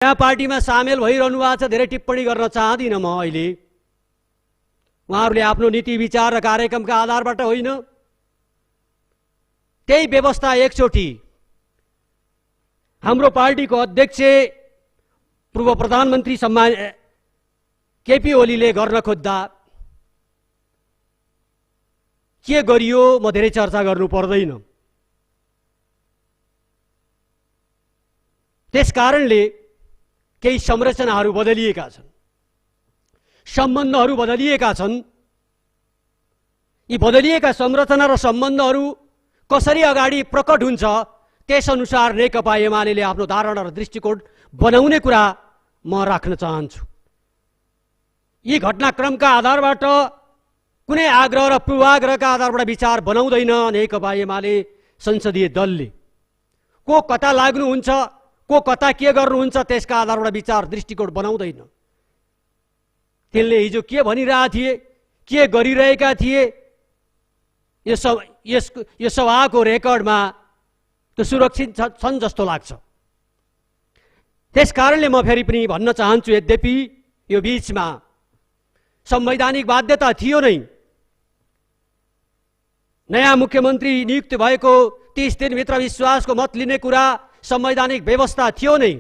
नयाँ पार्टीमा सामेल भइरहनु भएको छ, धेरै टिप्पणी गर्न चाहदिनँ म अहिले। उहाँहरूले आफ्नो नीति विचार र कार्यक्रमका आधारबाट होइन, त्यही व्यवस्था एकचोटि हाम्रो पार्टीको अध्यक्ष पूर्व प्रधानमन्त्री सम्मान केपी ओलीले गर्न खोज्दा के गरियो म धेरै चर्चा गर्नु पर्दैन। त्यसकारणले केही संरचनाहरू बदलिएका छन्, सम्बन्धहरू बदलिएका छन्। यी बदलिएका संरचना र सम्बन्धहरू कसरी अगाडि प्रकट हुन्छ त्यसअनुसार नेकपा एमाले आफ्नो धारणा र दृष्टिकोण बनाउने कुरा म राख्न चाहन्छु। यी घटनाक्रमका आधारबाट कुनै आग्रह र पूर्वाग्रहका आधारबाट विचार बनाउँदैन नेकपा एमाले संसदीय दलले। को कता लाग्नुहुन्छ, को कता के गर्नुहुन्छ त्यसका आधारबाट विचार दृष्टिकोण बनाउँदैन। तिनले हिजो के भनिरहेका थिए, के गरिरहेका थिए, यो सभाको रेकर्डमा त्यो सुरक्षित छन् जस्तो लाग्छ। त्यसकारणले म फेरि पनि भन्न चाहन्छु, यद्यपि यो बीचमा संवैधानिक बाध्यता थियो नै, नयाँ मुख्यमन्त्री नियुक्त भएको 30 दिनभित्र विश्वासको मत लिने कुरा संवैधानिक व्यवस्था थियो नै,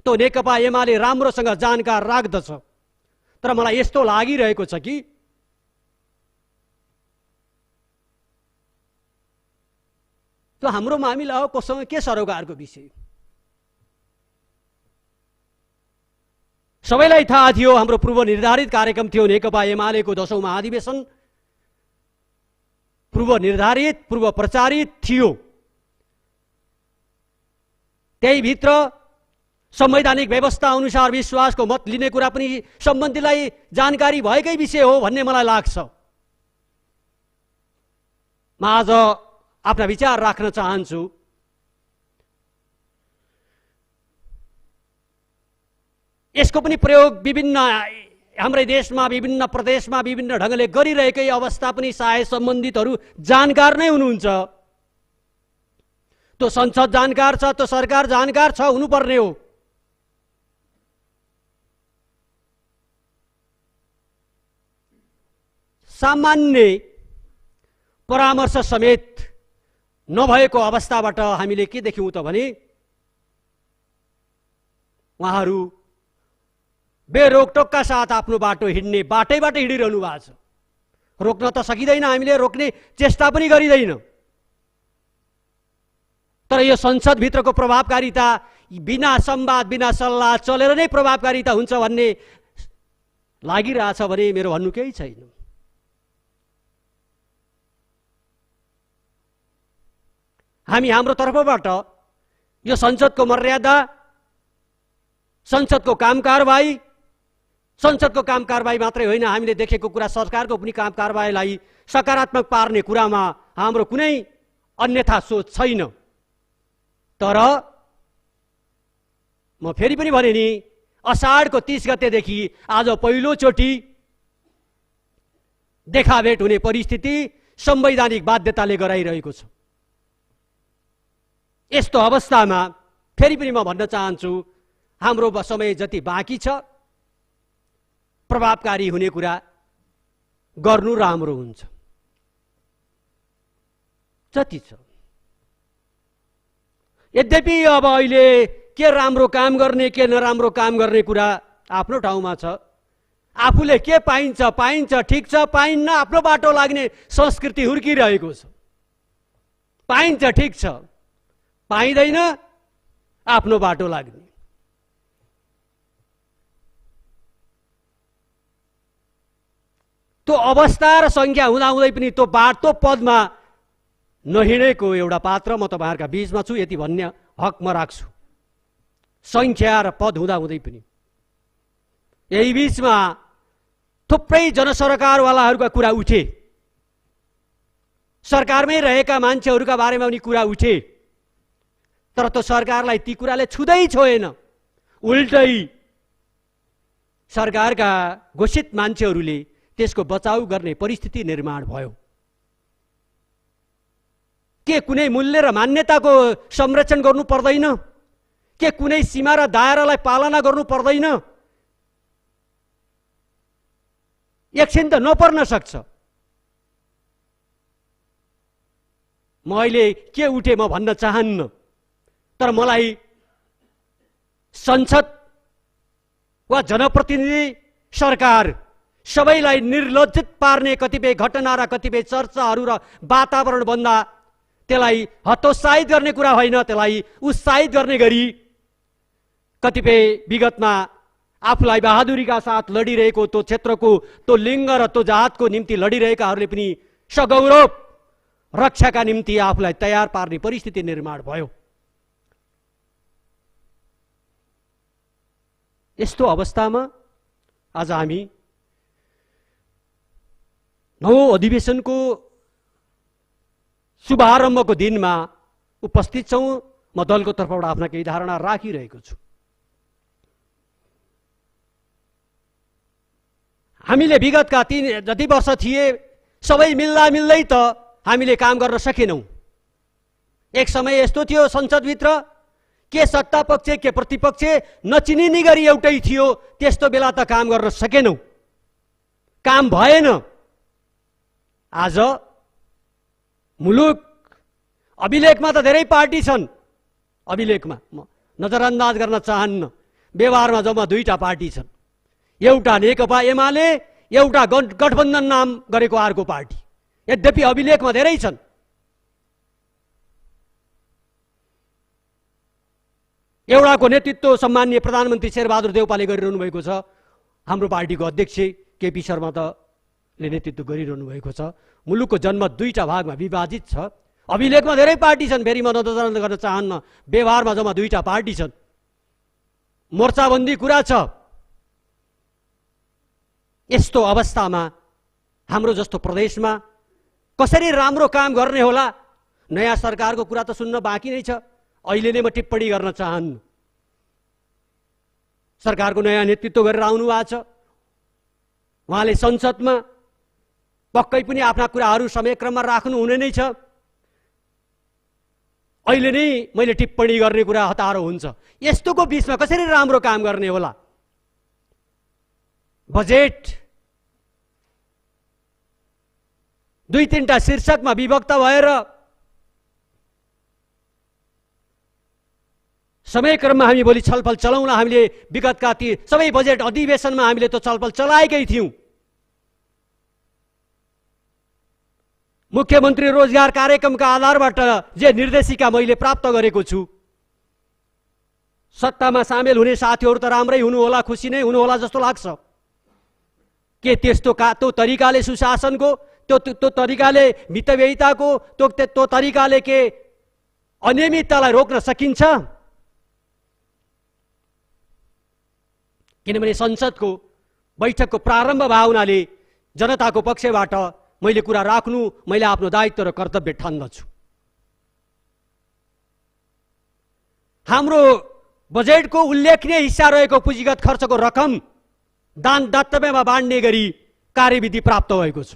त्यो नेकपा एमाले राम्रोसँग जानकार राख्दछ। तर मलाई यस्तो लागिरहेको छ कि त्यो हाम्रो मामिला हो, कोसँग के सरोकारको विषय। सबैलाई थाहा थियो हाम्रो पूर्व निर्धारित कार्यक्रम थियो नेकपा एमालेको 10औं महाधिवेशन, पूर्व निर्धारित पूर्व प्रचारित थियो। त्यही भित्र संवैधानिक व्यवस्था अनुसार विश्वासको मत लिने कुरा पनि सम्बन्धीलाई जानकारी भएकै विषय हो भन्ने मलाई लाग्छ। म आज आफ्ना विचार राख्न चाहन्छु। यसको पनि प्रयोग विभिन्न हाम्रै देशमा विभिन्न प्रदेशमा विभिन्न ढङ्गले गरिरहेकै अवस्था पनि सायद सम्बन्धितहरू जानकार नै हुनुहुन्छ। त्यो संसद जानकार छ, त्यो सरकार जानकार छ, हुनुपर्ने हो। सामान्य परामर्श समेत नभएको अवस्थाबाट हामीले के देख्यौं त भने उहाँहरू बेरोकटोकका साथ आफ्नो बाटो हिँड्ने बाटैबाट हिँडिरहनु भएको छ। रोक्न त सकिँदैन, हामीले रोक्ने चेष्टा पनि गरिँदैन। तर यो संसदभित्रको प्रभावकारिता बिना संवाद बिना सल्लाह चलेर नै प्रभावकारिता हुन्छ भन्ने लागिरहेछ भने मेरो भन्नु केही छैन। हामी हाम्रो तर्फबाट यो संसदको मर्यादा, संसदको काम कारबाही, संसदको काम कारबाही मात्रै होइन, हामीले देखेको कुरा सरकारको पनि काम कारबाहीलाई सकारात्मक पार्ने कुरामा हाम्रो कुनै अन्यथा सोच छैन। तर म फेरि पनि भने नि, अषाढको 30 गतेदेखि आज पहिलोचोटि देखाभेट हुने परिस्थिति संवैधानिक बाध्यताले गराइरहेको छ। यस्तो अवस्थामा फेरि पनि म भन्न चाहन्छु, हाम्रो समय जति बाँकी छ प्रभावकारी हुने कुरा गर्नु राम्रो हुन्छ। जति छ यद्यपि अब अहिले के राम्रो काम गर्ने के नराम्रो काम गर्ने कुरा आफ्नो ठाउँमा छ। आफूले के पाइन्छ पाइन्छ, ठिक छ, पाइन्न आफ्नो बाटो लाग्ने संस्कृति हुर्किरहेको छ। पाइन्छ ठिक छ, पाइँदैन आफ्नो बाटो लाग्ने। त्यो अवस्था र संख्या हुँदाहुँदै पनि त्यो बाटो पदमा नहिँडेको एउटा पात्र म तपाईहरुका बीचमा छु, यति भन्ने हक म राख्छु। संख्या र पद हुँदाहुँदै पनि यही बीचमा थुप्रै जनसरकारवालाहरूका कुरा उठे, सरकारमै रहेका मान्छेहरूका बारेमा पनि कुरा उठे। तर त्यो सरकारलाई ती कुराले छुदै छोएन। उल्टै सरकारका घोषित मान्छेहरूले त्यसको बचाउ गर्ने परिस्थिति निर्माण भयो। के कुनै मूल्य र मान्यताको संरक्षण गर्नु पर्दैन? के कुनै सीमा र दायरालाई पालना गर्नु पर्दैन? एकछिन त नपर्न सक्छ। म अहिले के उठे म भन्न चाहन्न, तर मलाई संसद वा जनप्रतिनिधि सरकार सबैलाई निर्लज्जित पार्ने कतिपय घटना र कतिपय चर्चाहरू र वातावरण बन्दा त्यसलाई हतोत्साहित गर्ने कुरा होइन, त्यसलाई उत्साहित गर्ने गरी कतिपय विगतमा आफूलाई बहादुरीका साथ लडिरहेको त्यो क्षेत्रको त्यो लिङ्ग र त्यो जातको निम्ति लडिरहेकाहरूले पनि सगौरव रक्षाका निम्ति आफूलाई तयार पार्ने परिस्थिति निर्माण भयो। यस्तो अवस्थामा आज हामी नवौं अधिवेशनको शुभारम्भको दिनमा उपस्थित छौं। म दलको तर्फबाट आफ्ना केही धारणा राखिरहेको छु। हामीले विगतका 3 जति वर्ष थिए सबै मिल्दा मिल्दै त हामीले काम गर्न सकेनौं। एक समय यस्तो थियो संसदभित्र के सत्ता पक्ष के प्रतिपक्ष नचिनिने गरी एउटै थियो, त्यस्तो बेला त काम गर्न सकेनौं, काम भएन। आज मुलुक अभिलेखमा त धेरै पार्टी छन्, अभिलेखमा म नजरअन्दाज गर्न चाहन्न, व्यवहारमा जम्मा 2टा पार्टी छन्, एउटा नेकपा एमाले, एउटा गठबन्धन नाम गरेको अर्को पार्टी। यद्यपि अभिलेखमा धेरै छन्। एउटाको नेतृत्व सम्माननीय प्रधानमन्त्री शेरबहादुर देउपाले गरिरहनु भएको छ, हाम्रो पार्टीको अध्यक्ष केपी शर्मा ले नेतृत्व गरिरहनु भएको छ। मुलुकको जनमत 2टा भागमा विभाजित छ। अभिलेखमा धेरै पार्टी छन्, फेरि म नजरअन्दाज गर्न चाहन्न, व्यवहारमा जम्मा 2टा पार्टी छन्। मोर्चाबन्दी कुरा छ। यस्तो अवस्थामा हाम्रो जस्तो प्रदेशमा कसरी राम्रो काम गर्ने होला? नयाँ सरकारको कुरा त सुन्न बाँकी नै छ। अहिले नै म टिप्पणी गर्न चाहन्न। सरकारको नयाँ नेतृत्व गरेर आउनु भएको छ। उहाँले संसदमा पक्कै पनि आफ्ना कुराहरू समयक्रममा राख्नु हुने नै छ। अहिले नै मैले टिप्पणी गर्ने कुरा हतारो हुन्छ। यस्तोको बीचमा कसरी राम्रो काम गर्ने होला? बजेट 2-3टा शीर्षकमा विभक्त भएर समयक्रममा हामी भोलि छलफल चलाउला। हामीले विगतका ती सबै बजेट अधिवेशनमा हामीले त्यो छलफल चलाएकै थियौं। मुख्यमन्त्री रोजगार कार्यक्रमका आधारबाट जे निर्देशिका मैले प्राप्त गरेको छु, सत्तामा सामेल हुने साथीहरू त राम्रै हुनु होला, खुसी नै हुनु होला जस्तो लाग्छ। के त्यो तरिकाले सुशासनको, त्यो तरिकाले मितव्ययिताको, त्यो तरिकाले के अनियमिततालाई रोक्न सकिन्छ? किनभने संसदको बैठकको प्रारम्भ भएको हुनाले जनताको पक्षबाट मैले कुरा राख्नु मैले आफ्नो दायित्व र कर्तव्य ठान्दछु। हाम्रो बजेटको उल्लेखनीय हिस्सा रहेको पुँजीगत खर्चको रकम दान दातव्यमा बाँड्ने गरी कार्यविधि प्राप्त भएको छ।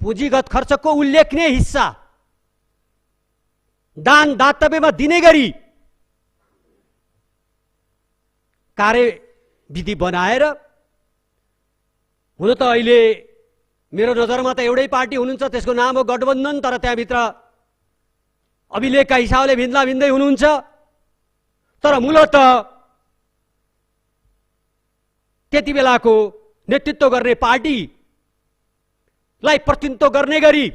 पुँजीगत खर्चको उल्लेखनीय हिस्सा दान दातव्यमा दिने गरी कार्यविधि बनाएर, हुन त अहिले मेरो नजरमा त एउटै पार्टी हुनुहुन्छ, त्यसको नाम हो गठबन्धन, तर त्यहाँभित्र अभिलेखका हिसाबले भिन्दा भिन्दै हुनुहुन्छ। तर मूलत त्यति बेलाको नेतृत्व गर्ने पार्टीलाई प्रतिनिधित्व गर्ने गरी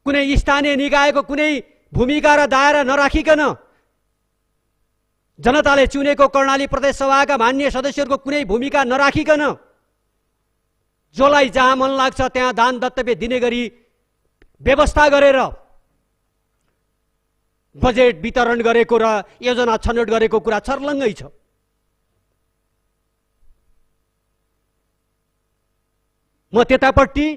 कुनै स्थानीय निकायको कुनै भूमिका र दायरा नराखिकन, जनताले चुनेको कर्णाली प्रदेश सभाका मान्य सदस्यहरूको कुनै भूमिका नराखिकन, जसलाई जहाँ मन लाग्छ त्यहाँ दान दत्तव्य दिने गरी व्यवस्था गरेर बजेट वितरण गरेको र योजना छनौट गरेको कुरा छर्लङ्गै छ। म त्यतापट्टि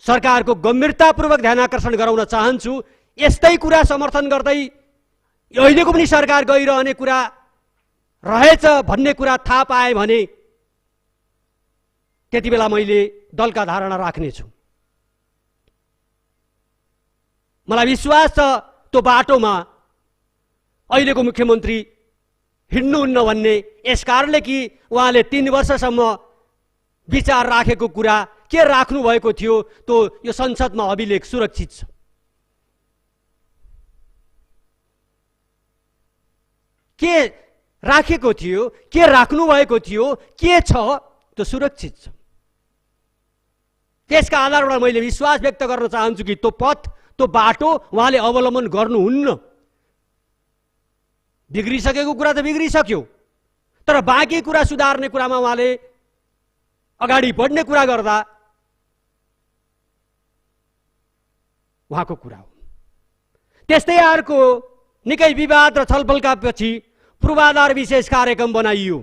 सरकारको गम्भीरतापूर्वक ध्यानाकर्षण गराउन चाहन्छु। यस्तै कुरा समर्थन गर्दै अहिलेको पनि सरकार गइरहने कुरा रहेछ भन्ने कुरा थाहा पाए भने त्यतिबेला मैले दलका धारणा राख्नेछु। मलाई विश्वास छ त्यो बाटोमा अहिलेको मुख्यमन्त्री हिँड्नुहुन्न भन्ने, यसकारणले कि उहाँले 3 वर्षसम्म विचार राखेको कुरा के राख्नु भएको थियो त्यो यो संसदमा अभिलेख सुरक्षित छ। के राखेको थियो, के राख्नु भएको थियो, के छ त्यो सुरक्षित छ। त्यसका आधारबाट मैले विश्वास व्यक्त गर्न चाहन्छु कि त्यो पथ, त्यो बाटो उहाँले अवलम्बन गर्नुहुन्न। बिग्रिसकेको कुरा त बिग्रिसक्यो, तर बाँकी कुरा सुधार्ने कुरामा उहाँले अगाडि बढ्ने कुरा गर्दा उहाँको कुरा हो। त्यस्तै अर्को निकै विवाद र छलफलका पछि पूर्वाधार विशेष कार्यक्रम बनाइयो।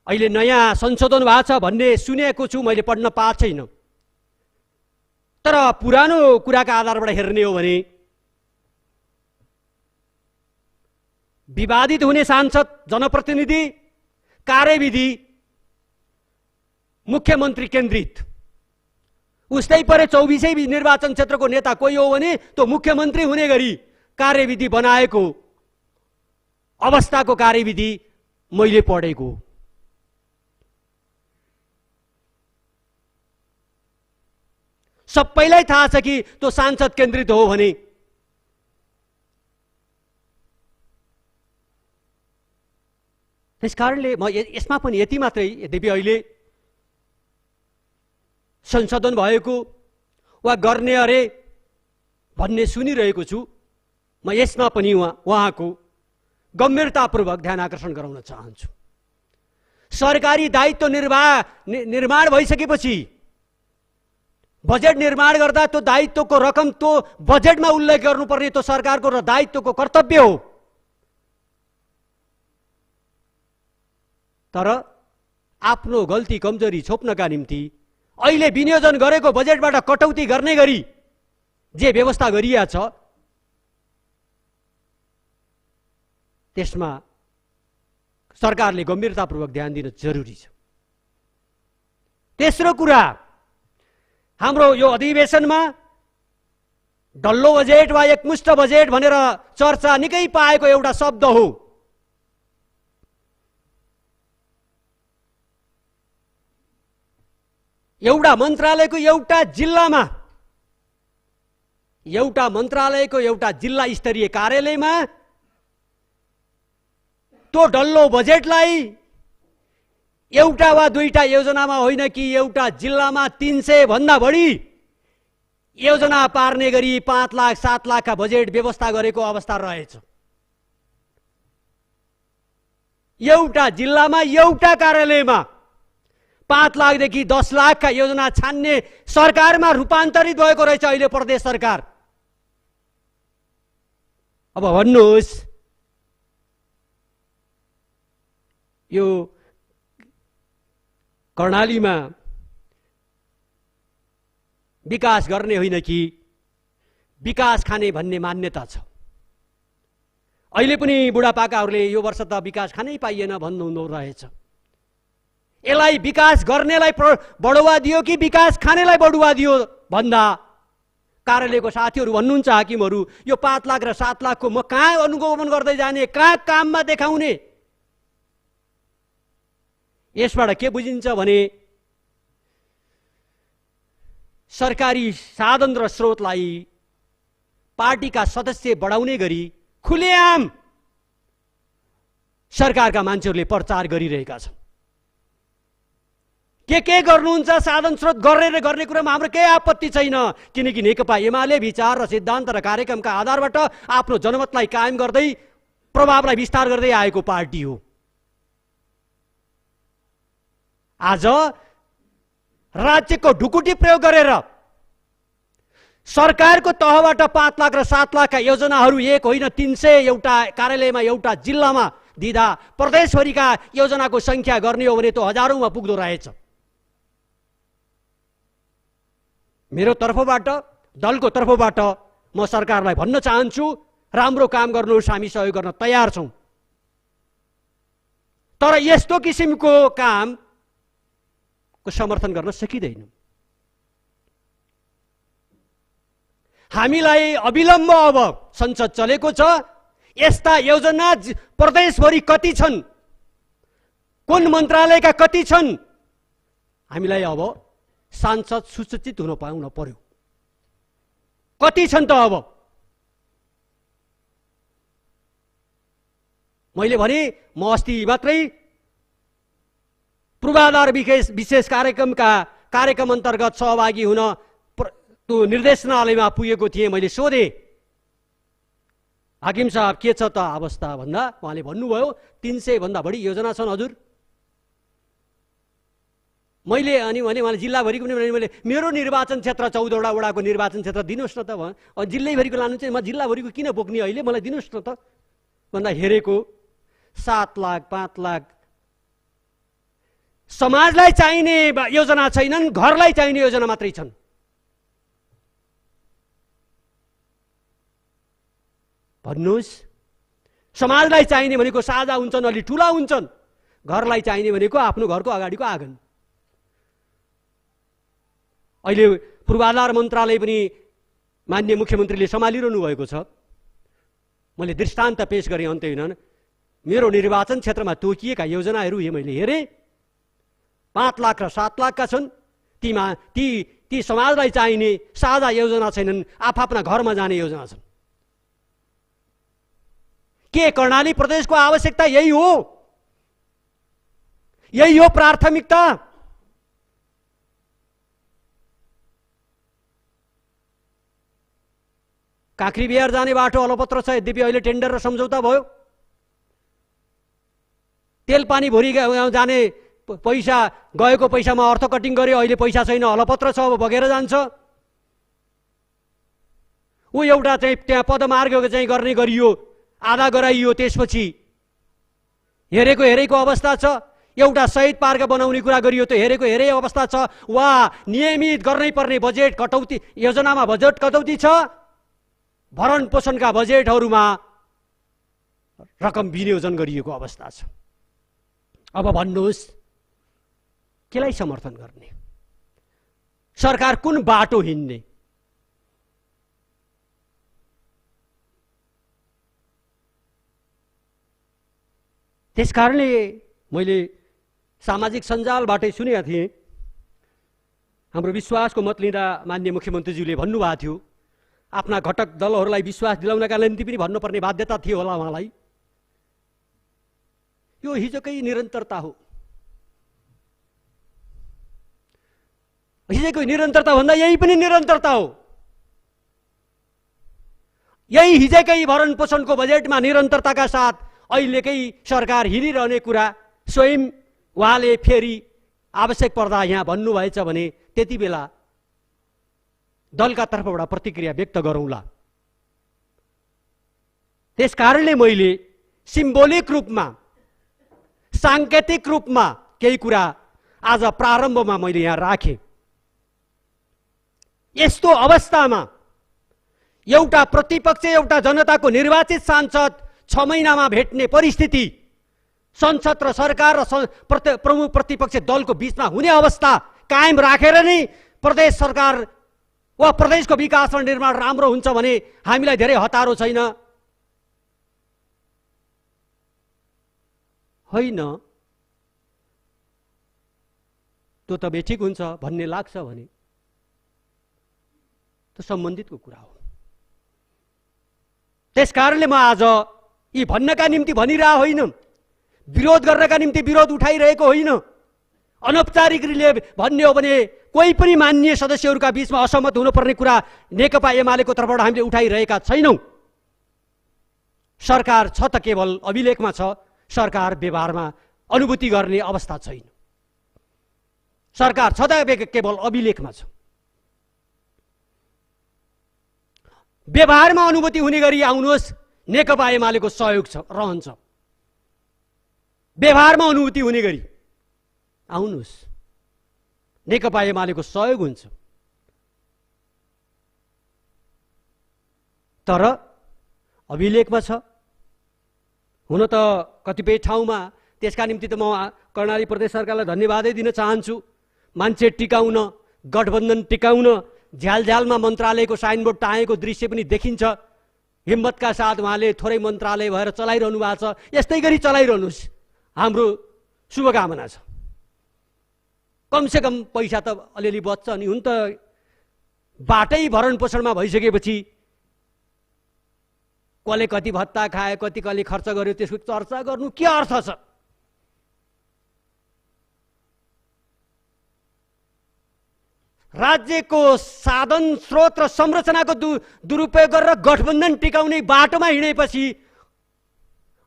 अहिले नयाँ संशोधन भएको छ भन्ने सुनेको छु, मैले पढ्न पाएको छैन। तर पुरानो कुराका आधारबाट हेर्ने हो भने विवादित हुने सांसद, जनप्रतिनिधि, कार्यविधि मुख्यमन्त्री केन्द्रित, उस्तै परे 24 निर्वाचन क्षेत्रको नेता कोही हो भने त्यो मुख्यमन्त्री हुने गरी कार्यविधि बनाएको अवस्थाको कार्यविधि मैले पढेको। सबैलाई थाहा छ कि त्यो सांसद केन्द्रित हो भने त्यसकारणले म यसमा पनि यति मात्रै, यद्यपि अहिले संशोधन भएको वा गर्ने अरे भन्ने सुनिरहेको छु, म यसमा पनि उहाँको गम्भीरतापूर्वक ध्यान आकर्षण गराउन चाहन्छु। सरकारी दायित्व निर्माण भइसकेपछि बजेट निर्माण गर्दा त्यो दायित्वको रकम त्यो बजेटमा उल्लेख गर्नुपर्ने त्यो सरकारको र दायित्वको कर्तव्य हो। तर आफ्नो गल्ती कमजोरी छोप्नका निम्ति अहिले विनियोजन गरेको बजेटबाट कटौती गर्ने गरी जे व्यवस्था गरिया छ त्यसमा सरकारले गम्भीरतापूर्वक ध्यान दिन जरुरी छ। तेस्रो कुरा, हाम्रो यो अधिवेशनमा डल्लो बजेट वा एकमुष्ट बजेट भनेर चर्चा निकै पाएको एउटा शब्द हो। एउटा मन्त्रालयको एउटा जिल्ला स्तरीय कार्यालयमा त्यो डल्लो बजेटलाई एउटा वा दुईटा योजनामा होइन कि एउटा जिल्लामा 300 भन्दा बढी योजना पार्ने गरी 5 लाख 7 लाखका बजेट व्यवस्था गरेको अवस्था रहेछ। एउटा जिल्लामा एउटा कार्यालयमा 5 लाखदेखि 10 लाखका योजना छान्ने सरकारमा रूपान्तरित भएको रहेछ अहिले प्रदेश सरकार। अब भन्नुहोस्, यो कर्णालीमा विकास गर्ने होइन कि विकास खाने भन्ने मान्यता छ। अहिले पनि बुढापाकाहरूले यो वर्ष त विकास खानै पाइएन भन्नुहुँदो रहेछ। यसलाई विकास गर्नेलाई बढुवा दियो कि विकास खानेलाई बढुवा दियो भन्दा कार्यालयको साथीहरू भन्नुहुन्छ, हाकिमहरू, यो 5 लाख र 7 लाखको म कहाँ अनुगमन गर्दै जाने, कहाँ काममा देखाउने? यसबाट के बुझिन्छ भने सरकारी साधन र स्रोतलाई पार्टीका सदस्य बढाउने गरी खुलेआम सरकारका मान्छेहरूले प्रचार गरिरहेका छन्। के गर्नुहुन्छ साधन स्रोत गर्ने कुरामा हाम्रो केही आपत्ति छैन, किनकि नेकपा एमाले विचार र सिद्धान्त र कार्यक्रमका आधारबाट आफ्नो जनमतलाई कायम गर्दै प्रभावलाई विस्तार गर्दै आएको पार्टी हो। आज राज्यको ढुकुटी प्रयोग गरेर सरकारको तहबाट 5 लाख र 7 लाखका योजनाहरू एक होइन 300 एउटा कार्यालयमा एउटा जिल्लामा दिँदा प्रदेशभरिका योजनाको संख्या गर्ने हो भने त हजारौंमा पुग्दो रहेछ। मेरो तर्फबाट, दलको तर्फबाट म सरकारलाई भन्न चाहन्छु, राम्रो काम गर्नुहोस्, हामी सहयोग गर्न तयार छौं। तर यस्तो किसिमको कामको समर्थन गर्न सकिँदैन। हामीलाई अविलम्ब अब संसद चलेको छ, यस्ता योजना प्रदेशभरि कति छन्, कुन मन्त्रालयका कति छन्, हामीलाई अब सांसद सुसूचित हुन पर्यो। कति छन् त अब? मैले भने म अस्ति मात्रै पूर्वाधार विशेष कार्यक्रम अन्तर्गत सहभागी हुन त्यो निर्देशनालयमा पुगेको थिएँ। मैले सोधेँ, हाकिम साहब के छ त अवस्था भन्दा उहाँले भन्नुभयो 300 भन्दा बढी योजना छन् हजुर। मैले अनि भने उहाँले जिल्लाभरिको पनि मैले मेरो निर्वाचन क्षेत्र 14वटा वडाको निर्वाचन क्षेत्र दिनुहोस् न त भयो। जिल्लैभरिको लानु चाहिँ म जिल्लाभरिको किन बोक्ने, अहिले मलाई दिनुहोस् न त भन्दा हेरेको 7 लाख 5 लाख समाजलाई चाहिने योजना छैनन्, घरलाई चाहिने योजना मात्रै छन्। भन्नुहोस्, समाजलाई चाहिने भनेको साझा हुन्छन्, अलि ठुला हुन्छन्, घरलाई चाहिने भनेको आफ्नो घरको अगाडिको आँगन। अहिले पूर्वाधार मन्त्रालय पनि माननीय मुख्यमन्त्रीले सम्हालिरहनु भएको छ। मैले दृष्टान्त पेश गरेँ अन्त्य होइन, मेरो निर्वाचन क्षेत्रमा तोकिएका योजनाहरू मैले हेरेँ, 5 लाख र 7 लाखका छन्। ती समाजलाई चाहिने साझा योजना छैनन्, आफ्ना घरमा जाने योजना छन्। के कर्णाली प्रदेशको आवश्यकता यही हो? यही हो प्राथमिकता? काँक्री बिहार जाने बाटो अलपत्र छ, यद्यपि अहिले टेन्डर र सम्झौता भयो। तेलपानी भोरी जाने पैसा गएको पैसामा अर्थ कटिङ गर्यो, अहिले पैसा छैन, अलपत्र छ, अब बगेर जान्छ। ऊ एउटा चाहिँ त्यहाँ पदमार्ग चाहिँ गर्ने गरियो, आधा गराइयो, त्यसपछि हेरेको अवस्था छ। एउटा शहीद पार्क बनाउने कुरा गरियो, त हेरेको अवस्था छ। वा नियमित गर्नै पर्ने बजेट कटौती, योजनामा बजेट कटौती छ, भरण पोषणका बजेटहरूमा रकम विनियोजन गरिएको अवस्था छ। अब भन्नुहोस्, केलाई समर्थन गर्ने? सरकार कुन बाटो हिँड्ने? त्यसकारणले मैले सामाजिक सञ्जालबाटै सुनेका थिएँ, हाम्रो विश्वासको मत लिँदा माननीय मुख्यमन्त्रीज्यूले भन्नुभएको थियो, आफ्ना घटक दलहरूलाई विश्वास दिलाउनका निम्ति पनि भन्नुपर्ने बाध्यता थियो होला उहाँलाई। यो हिजोकै निरन्तरता हो। हिजोकै निरन्तरता भन्दा यही पनि निरन्तरता हो। यही हिजोकै भरण पोषणको बजेटमा निरन्तरताका साथ अहिलेकै सरकार हिँडिरहने कुरा स्वयं उहाँले फेरि आवश्यक पर्दा यहाँ भन्नुभएछ भने त्यति बेला दलका तर्फबाट प्रतिक्रिया व्यक्त गरौँला। त्यसकारणले मैले सिम्बोलिक रूपमा, सांकेतिक रूपमा केही कुरा आज प्रारम्भमा मैले यहाँ राखेँ। यस्तो अवस्थामा एउटा प्रतिपक्ष, एउटा जनताको निर्वाचित सांसद 6 महिनामा भेट्ने परिस्थिति संसद र सरकार र प्रमुख प्रतिपक्ष दलको बीचमा हुने अवस्था कायम राखेर नै प्रदेश सरकार वा प्रदेशको विकास र निर्माण राम्रो हुन्छ भने हामीलाई धेरै हतारो छैन। होइन, त्यो त बेठिक हुन्छ भन्ने लाग्छ भने त सम्बन्धितको कुरा हो। त्यसकारणले म आज यी भन्नका निम्ति भनिरह होइन, विरोध गर्नका निम्ति विरोध उठाइरहेको होइन। अनौपचारिक भन्ने हो भने कोही पनि माननीय सदस्यहरूका बीचमा असहमत हुनुपर्ने कुरा नेकपा एमालेको तर्फबाट हामीले उठाइरहेका छैनौँ। सरकार छ त केवल अभिलेखमा छ, सरकार व्यवहारमा अनुभूति गर्ने अवस्था छैन। सरकार छ त केवल अभिलेखमा छ। व्यवहारमा अनुभूति हुने गरी आउनुहोस्, नेकपा एमालेको सहयोग रहन्छ। व्यवहारमा अनुभूति हुने गरी आउनुहोस्, नेकपा एमालेको सहयोग हुन्छ। तर अभिलेखमा छ। हुन त कतिपय ठाउँमा त्यसका निम्ति त म कर्णाली प्रदेश सरकारलाई धन्यवादै दिन चाहन्छु। मान्छे टिकाउन, गठबन्धन टिकाउन झ्यालझ्यालमा मन्त्रालयको साइनबोर्ड टाँगेको दृश्य पनि देखिन्छ। हिम्मतका साथ उहाँले थोरै मन्त्रालय भएर चलाइरहनु भएको छ। यस्तै गरी चलाइरहनुहोस्, हाम्रो शुभकामना छ। कमसेकम पैसा त अलिअलि बच्छ नि। हुन त बाटै भरण पोषणमा भइसकेपछि कसले कति भत्ता खायो, कति कसले खर्च गर्यो, त्यसको चर्चा गर्नु के अर्थ छ? राज्यको साधन स्रोत र संरचनाको दुरुपयोग गरेर गठबन्धन टिकाउने बाटोमा हिँडेपछि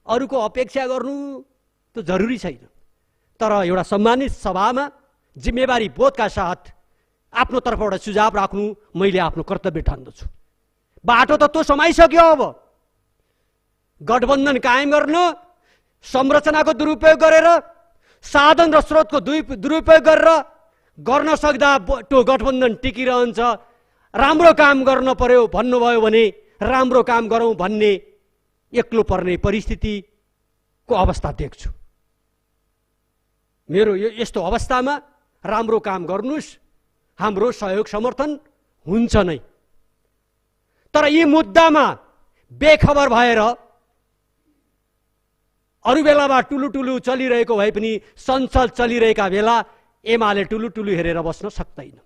अरूको अपेक्षा गर्नु त जरुरी छैन। तर एउटा सम्मानित सभामा जिम्मेवारी बोधका साथ आफ्नो तर्फबाट सुझाव राख्नु मैले आफ्नो कर्तव्य ठान्दछु। बाटो त त्यो समाइसक्यो। अब गठबन्धन कायम गर्न संरचनाको दुरुपयोग गरेर, साधन र स्रोतको दुरुपयोग गरेर गर्न सक्दा त्यो गठबन्धन टिकिरहन्छ। राम्रो काम गर्न पर्यो भन्नुभयो भने राम्रो काम गरौँ भन्ने एक्लो पर्ने परिस्थितिको अवस्था देख्छु। मेरो यस्तो अवस्थामा राम्रो काम गर्नुस्, हाम्रो सहयोग समर्थन हुन्छ नै। तर यी मुद्दामा बेखबर भएर अरू बेलामा टुलु चलिरहेको भए पनि संसद चलिरहेका बेला एमाले टुलु हेरेर बस्न सक्दैन।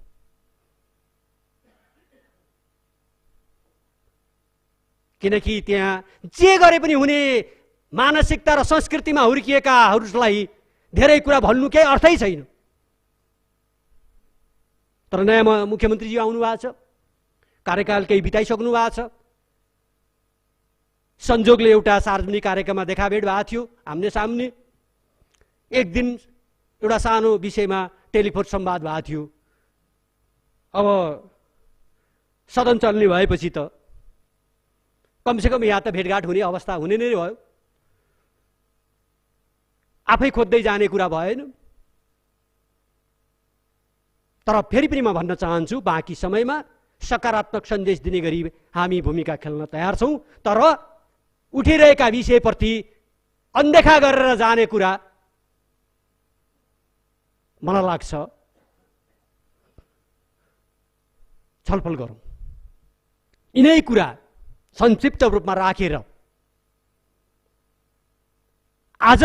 किनकि त्यहाँ जे गरे पनि हुने मानसिकता र संस्कृतिमा हुर्किएकाहरूलाई धेरै कुरा भन्नु केही अर्थै छैन। तर नयाँ मुख्यमन्त्रीजी आउनु भएको छ, कार्यकाल केही बिताइसक्नु भएको छ। संजोगले एउटा सार्वजनिक कार्यक्रममा देखाभेट भएको थियो आम्ने सामने। एक दिन एउटा सानो विषयमा टेलिफोन संवाद भएको थियो। अब सदन चल्ने भएपछि त कमसेकम यहाँ त भेटघाट हुने अवस्था हुने नै भयो। आफै खोज्दै जाने कुरा भएन। तर फेरि पनि म भन्न चाहन्छु, बाँकी समयमा सकारात्मक सन्देश दिने गरी हामी भूमिका खेल्न तयार छौँ। तर उठिरहेका विषयप्रति अनदेखा गरेर जाने कुरा मलाई लाग्छ छलफल गरौँ। यिनै कुरा संक्षिप्त रूपमा राखेर आज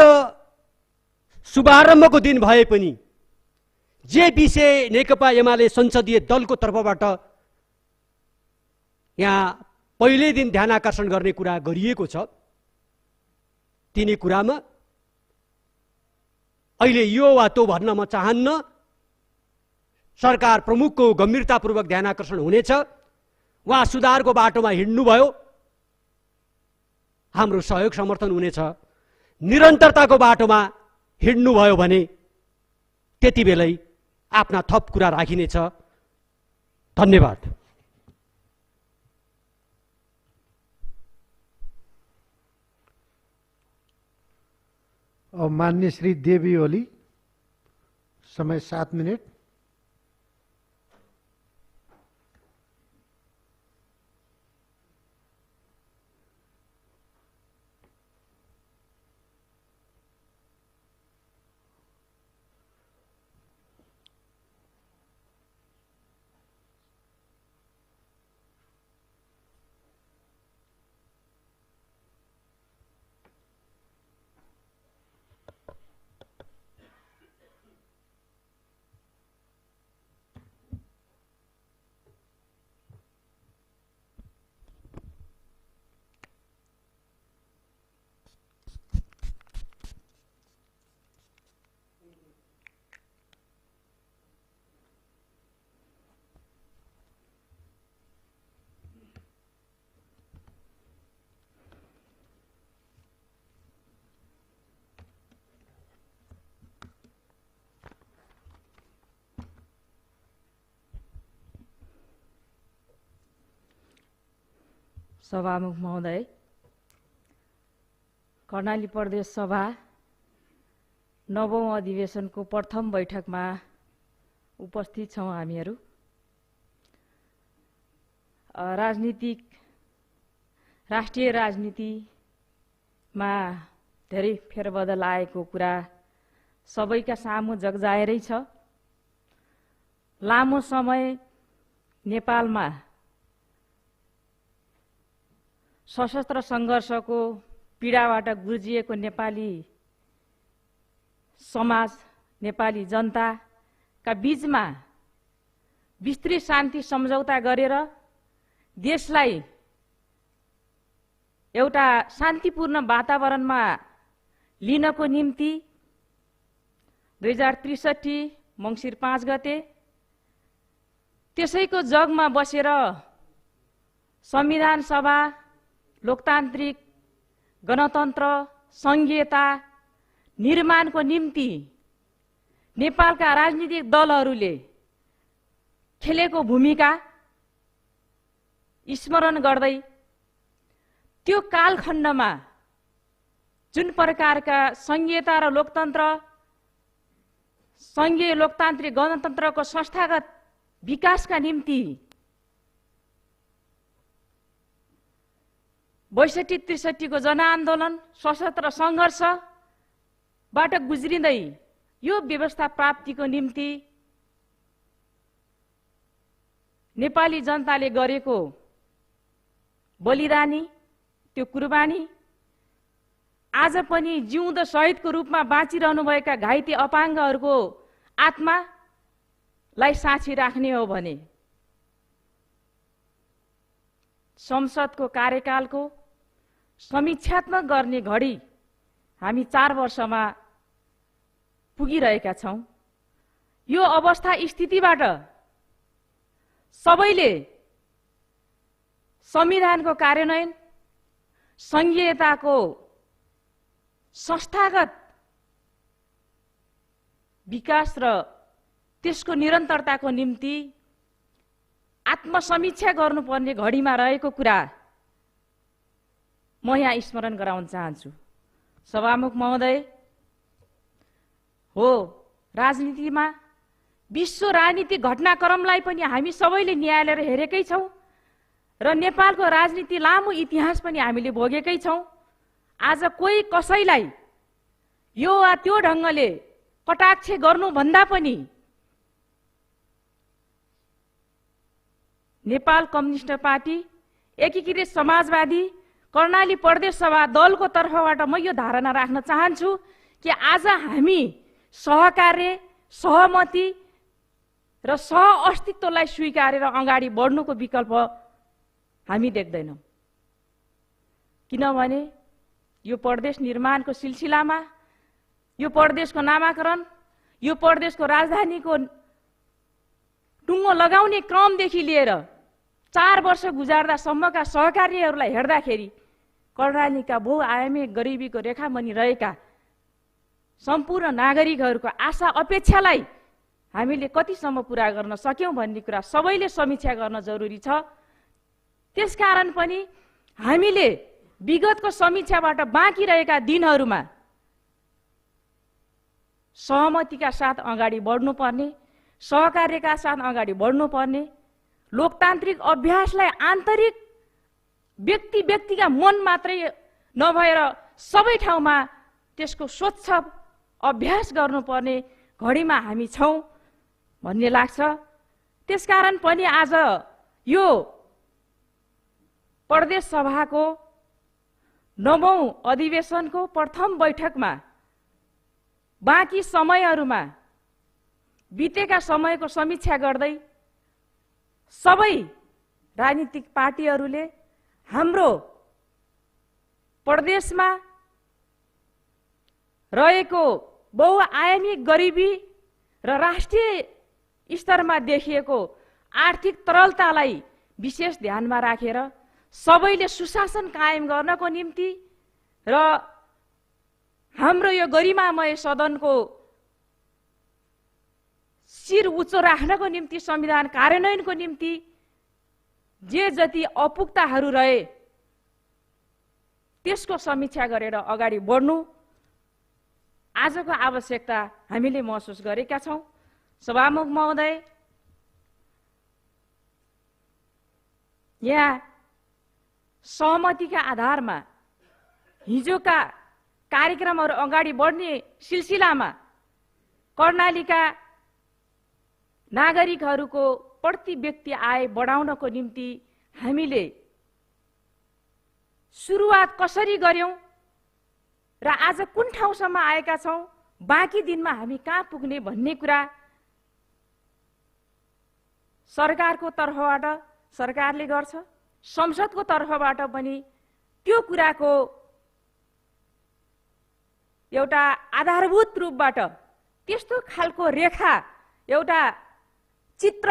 शुभारम्भको दिन भए पनि जे विषय नेकपा एमाले संसदीय दलको तर्फबाट यहाँ पहिले दिन ध्यान आकर्षण गर्ने कुरा गरिएको छ, तिनी कुरामा अहिले यो वा त्यो भन्न म चाहन्न। सरकार प्रमुखको गम्भीरतापूर्वक ध्यान आकर्षण हुनेछ। उहाँ सुधारको बाटोमा हिँड्नुभयो, हाम्रो सहयोग समर्थन हुनेछ। निरन्तरताको बाटोमा हिँड्नुभयो भने त्यति बेलै आफ्ना थप कुरा राखिनेछ। धन्यवाद। और माननीय श्री देवी ओली, समय 7 मिनट। सभामुख महोदय, कर्णाली प्रदेश सभा 9औं अधिवेशनको प्रथम बैठकमा उपस्थित छौं हामीहरू। राष्ट्रिय राजनीतिमा धेरै फेरबदल आएको कुरा सबैका सामु जगजाहेरै छ। लामो समय नेपालमा सशस्त्र सङ्घर्षको पीडाबाट गुर्जिएको नेपाली समाज, नेपाली जनताका बीचमा विस्तृत शान्ति सम्झौता गरेर देशलाई एउटा शान्तिपूर्ण वातावरणमा लिनको निम्ति 2063 मङ्सिर 5 गते त्यसैको जगमा बसेर संविधान सभा, लोकतान्त्रिक गणतन्त्र, संघीयता निर्माणको निम्ति नेपालका राजनीतिक दलहरूले खेलेको भूमिका स्मरण गर्दै त्यो कालखण्डमा जुन प्रकारका संघीयता र लोकतन्त्र, संघीय लोकतान्त्रिक गणतन्त्रको संस्थागत विकासका निम्ति 62-63 को जनआन्दोलन, सशस्त्र सङ्घर्षबाट गुज्रिँदै यो व्यवस्था प्राप्तिको निम्ति नेपाली जनताले गरेको बलिदानी, त्यो कुर्बानी आज पनि जिउँदो शहीदको रूपमा बाँचिरहनुभएका घाइते अपाङ्गहरूको आत्मालाई साक्षी राख्ने हो भने संसदको कार्यकालको समीक्षात्मक गर्ने घडी हामी 4 वर्षमा पुगिरहेका छौं। यो अवस्था स्थितिबाट सबैले संविधानको कार्यान्वयन, संघीयताको संस्थागत विकास र त्यसको निरन्तरताको निम्ति आत्मसमीक्षा गर्नुपर्ने घडीमा रहेको कुरा म यहाँ स्मरण गराउन चाहन्छु। सभामुख महोदय, हो राजनीतिमा विश्व राजनीतिक घटनाक्रमलाई पनि हामी सबैले निहालेर हेरेकै छौं र नेपालको राजनीति लामो इतिहास पनि हामीले भोगेकै छौं। आज कोही कसैलाई यो वा त्यो ढङ्गले कटाक्ष गर्नुभन्दा पनि नेपाल कम्युनिस्ट पार्टी, एकीकृत समाजवादी, कर्णाली प्रदेश सभा दलको तर्फबाट म यो धारणा राख्न चाहन्छु कि आज हामी सहकार्य, सहमति र सह अस्तित्वलाई स्वीकारेर अगाडि बढ्नुको विकल्प हामी देख्दैनौं। किनभने यो प्रदेश निर्माणको सिलसिलामा, यो प्रदेशको नामाकरण, यो प्रदेशको राजधानीको टुङ्गो लगाउने क्रमदेखि लिएर 4 वर्ष गुजार्दासम्मका सहकार्यहरूलाई हेर्दाखेरि कर्णालीका बहुआयामी गरिबीको रेखामुनि रहेका सम्पूर्ण नागरिकहरूको आशा अपेक्षालाई हामीले कतिसम्म पूरा गर्न सक्यौं भन्ने कुरा सबैले समीक्षा गर्न जरुरी छ। त्यसकारण पनि हामीले विगतको समीक्षाबाट बाँकी रहेका दिनहरूमा सहमतिका साथ अगाडि बढ्नुपर्ने, सहकार्यका साथ अगाडि बढ्नुपर्ने, लोकतान्त्रिक अभ्यासलाई आन्तरिक व्यक्तिका मन मात्रै नभएर सबै ठाउँमा त्यसको स्वच्छ अभ्यास गर्नुपर्ने घडीमा हामी छौं भन्ने लाग्छ। त्यसकारण पनि आज यो प्रदेश सभाको 9औं अधिवेशनको प्रथम बैठकमा बाँकी समयहरूमा बितेका समयको समीक्षा गर्दै सबै राजनीतिक पार्टीहरूले हाम्रो प्रदेशमा रहेको बहुआयामी गरिबी र राष्ट्रिय स्तरमा देखिएको आर्थिक तरलतालाई विशेष ध्यानमा राखेर सबैले सुशासन कायम गर्नको निम्ति र हाम्रो यो गरिमामय सदनको शिर उच्च राख्नको निम्ति, संविधान कार्यान्वयनको निम्ति जे जति अपुगताहरू रहे त्यसको समीक्षा गरेर अगाडि बढ्नु आजको आवश्यकता हामीले महसुस गरेका छौं। सभामुख महोदय, यहाँ सहमतिका आधारमा हिजोका कार्यक्रमहरू अगाडि बढ्ने सिलसिलामा कर्णालीका नागरिकहरूको प्रति व्यक्ति आय बढाउनको निम्ति हामीले सुरुवात कसरी गर्यौं र आज कुन ठाउँसम्म आएका छौं, बाँकी दिनमा हामी कहाँ पुग्ने भन्ने कुरा सरकारको तर्फबाट सरकारले गर्छ, संसदको तर्फबाट पनि त्यो कुराको एउटा आधारभूत रूपबाट त्यस्तो खालको रेखा एउटा चित्र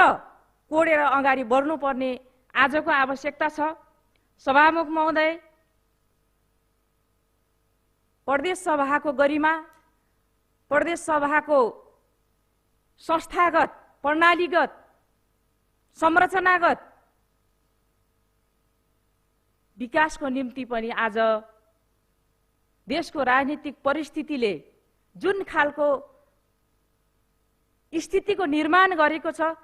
कोडेर अगाडि बढ्नुपर्ने आजको आवश्यकता छ। सभामुख महोदय, प्रदेश सभाको गरिमा, प्रदेश सभाको संस्थागत प्रणालीगत संरचनागत विकासको निम्ति पनि आज देशको राजनीतिक परिस्थितिले जुन खालको स्थितिको निर्माण गरेको छ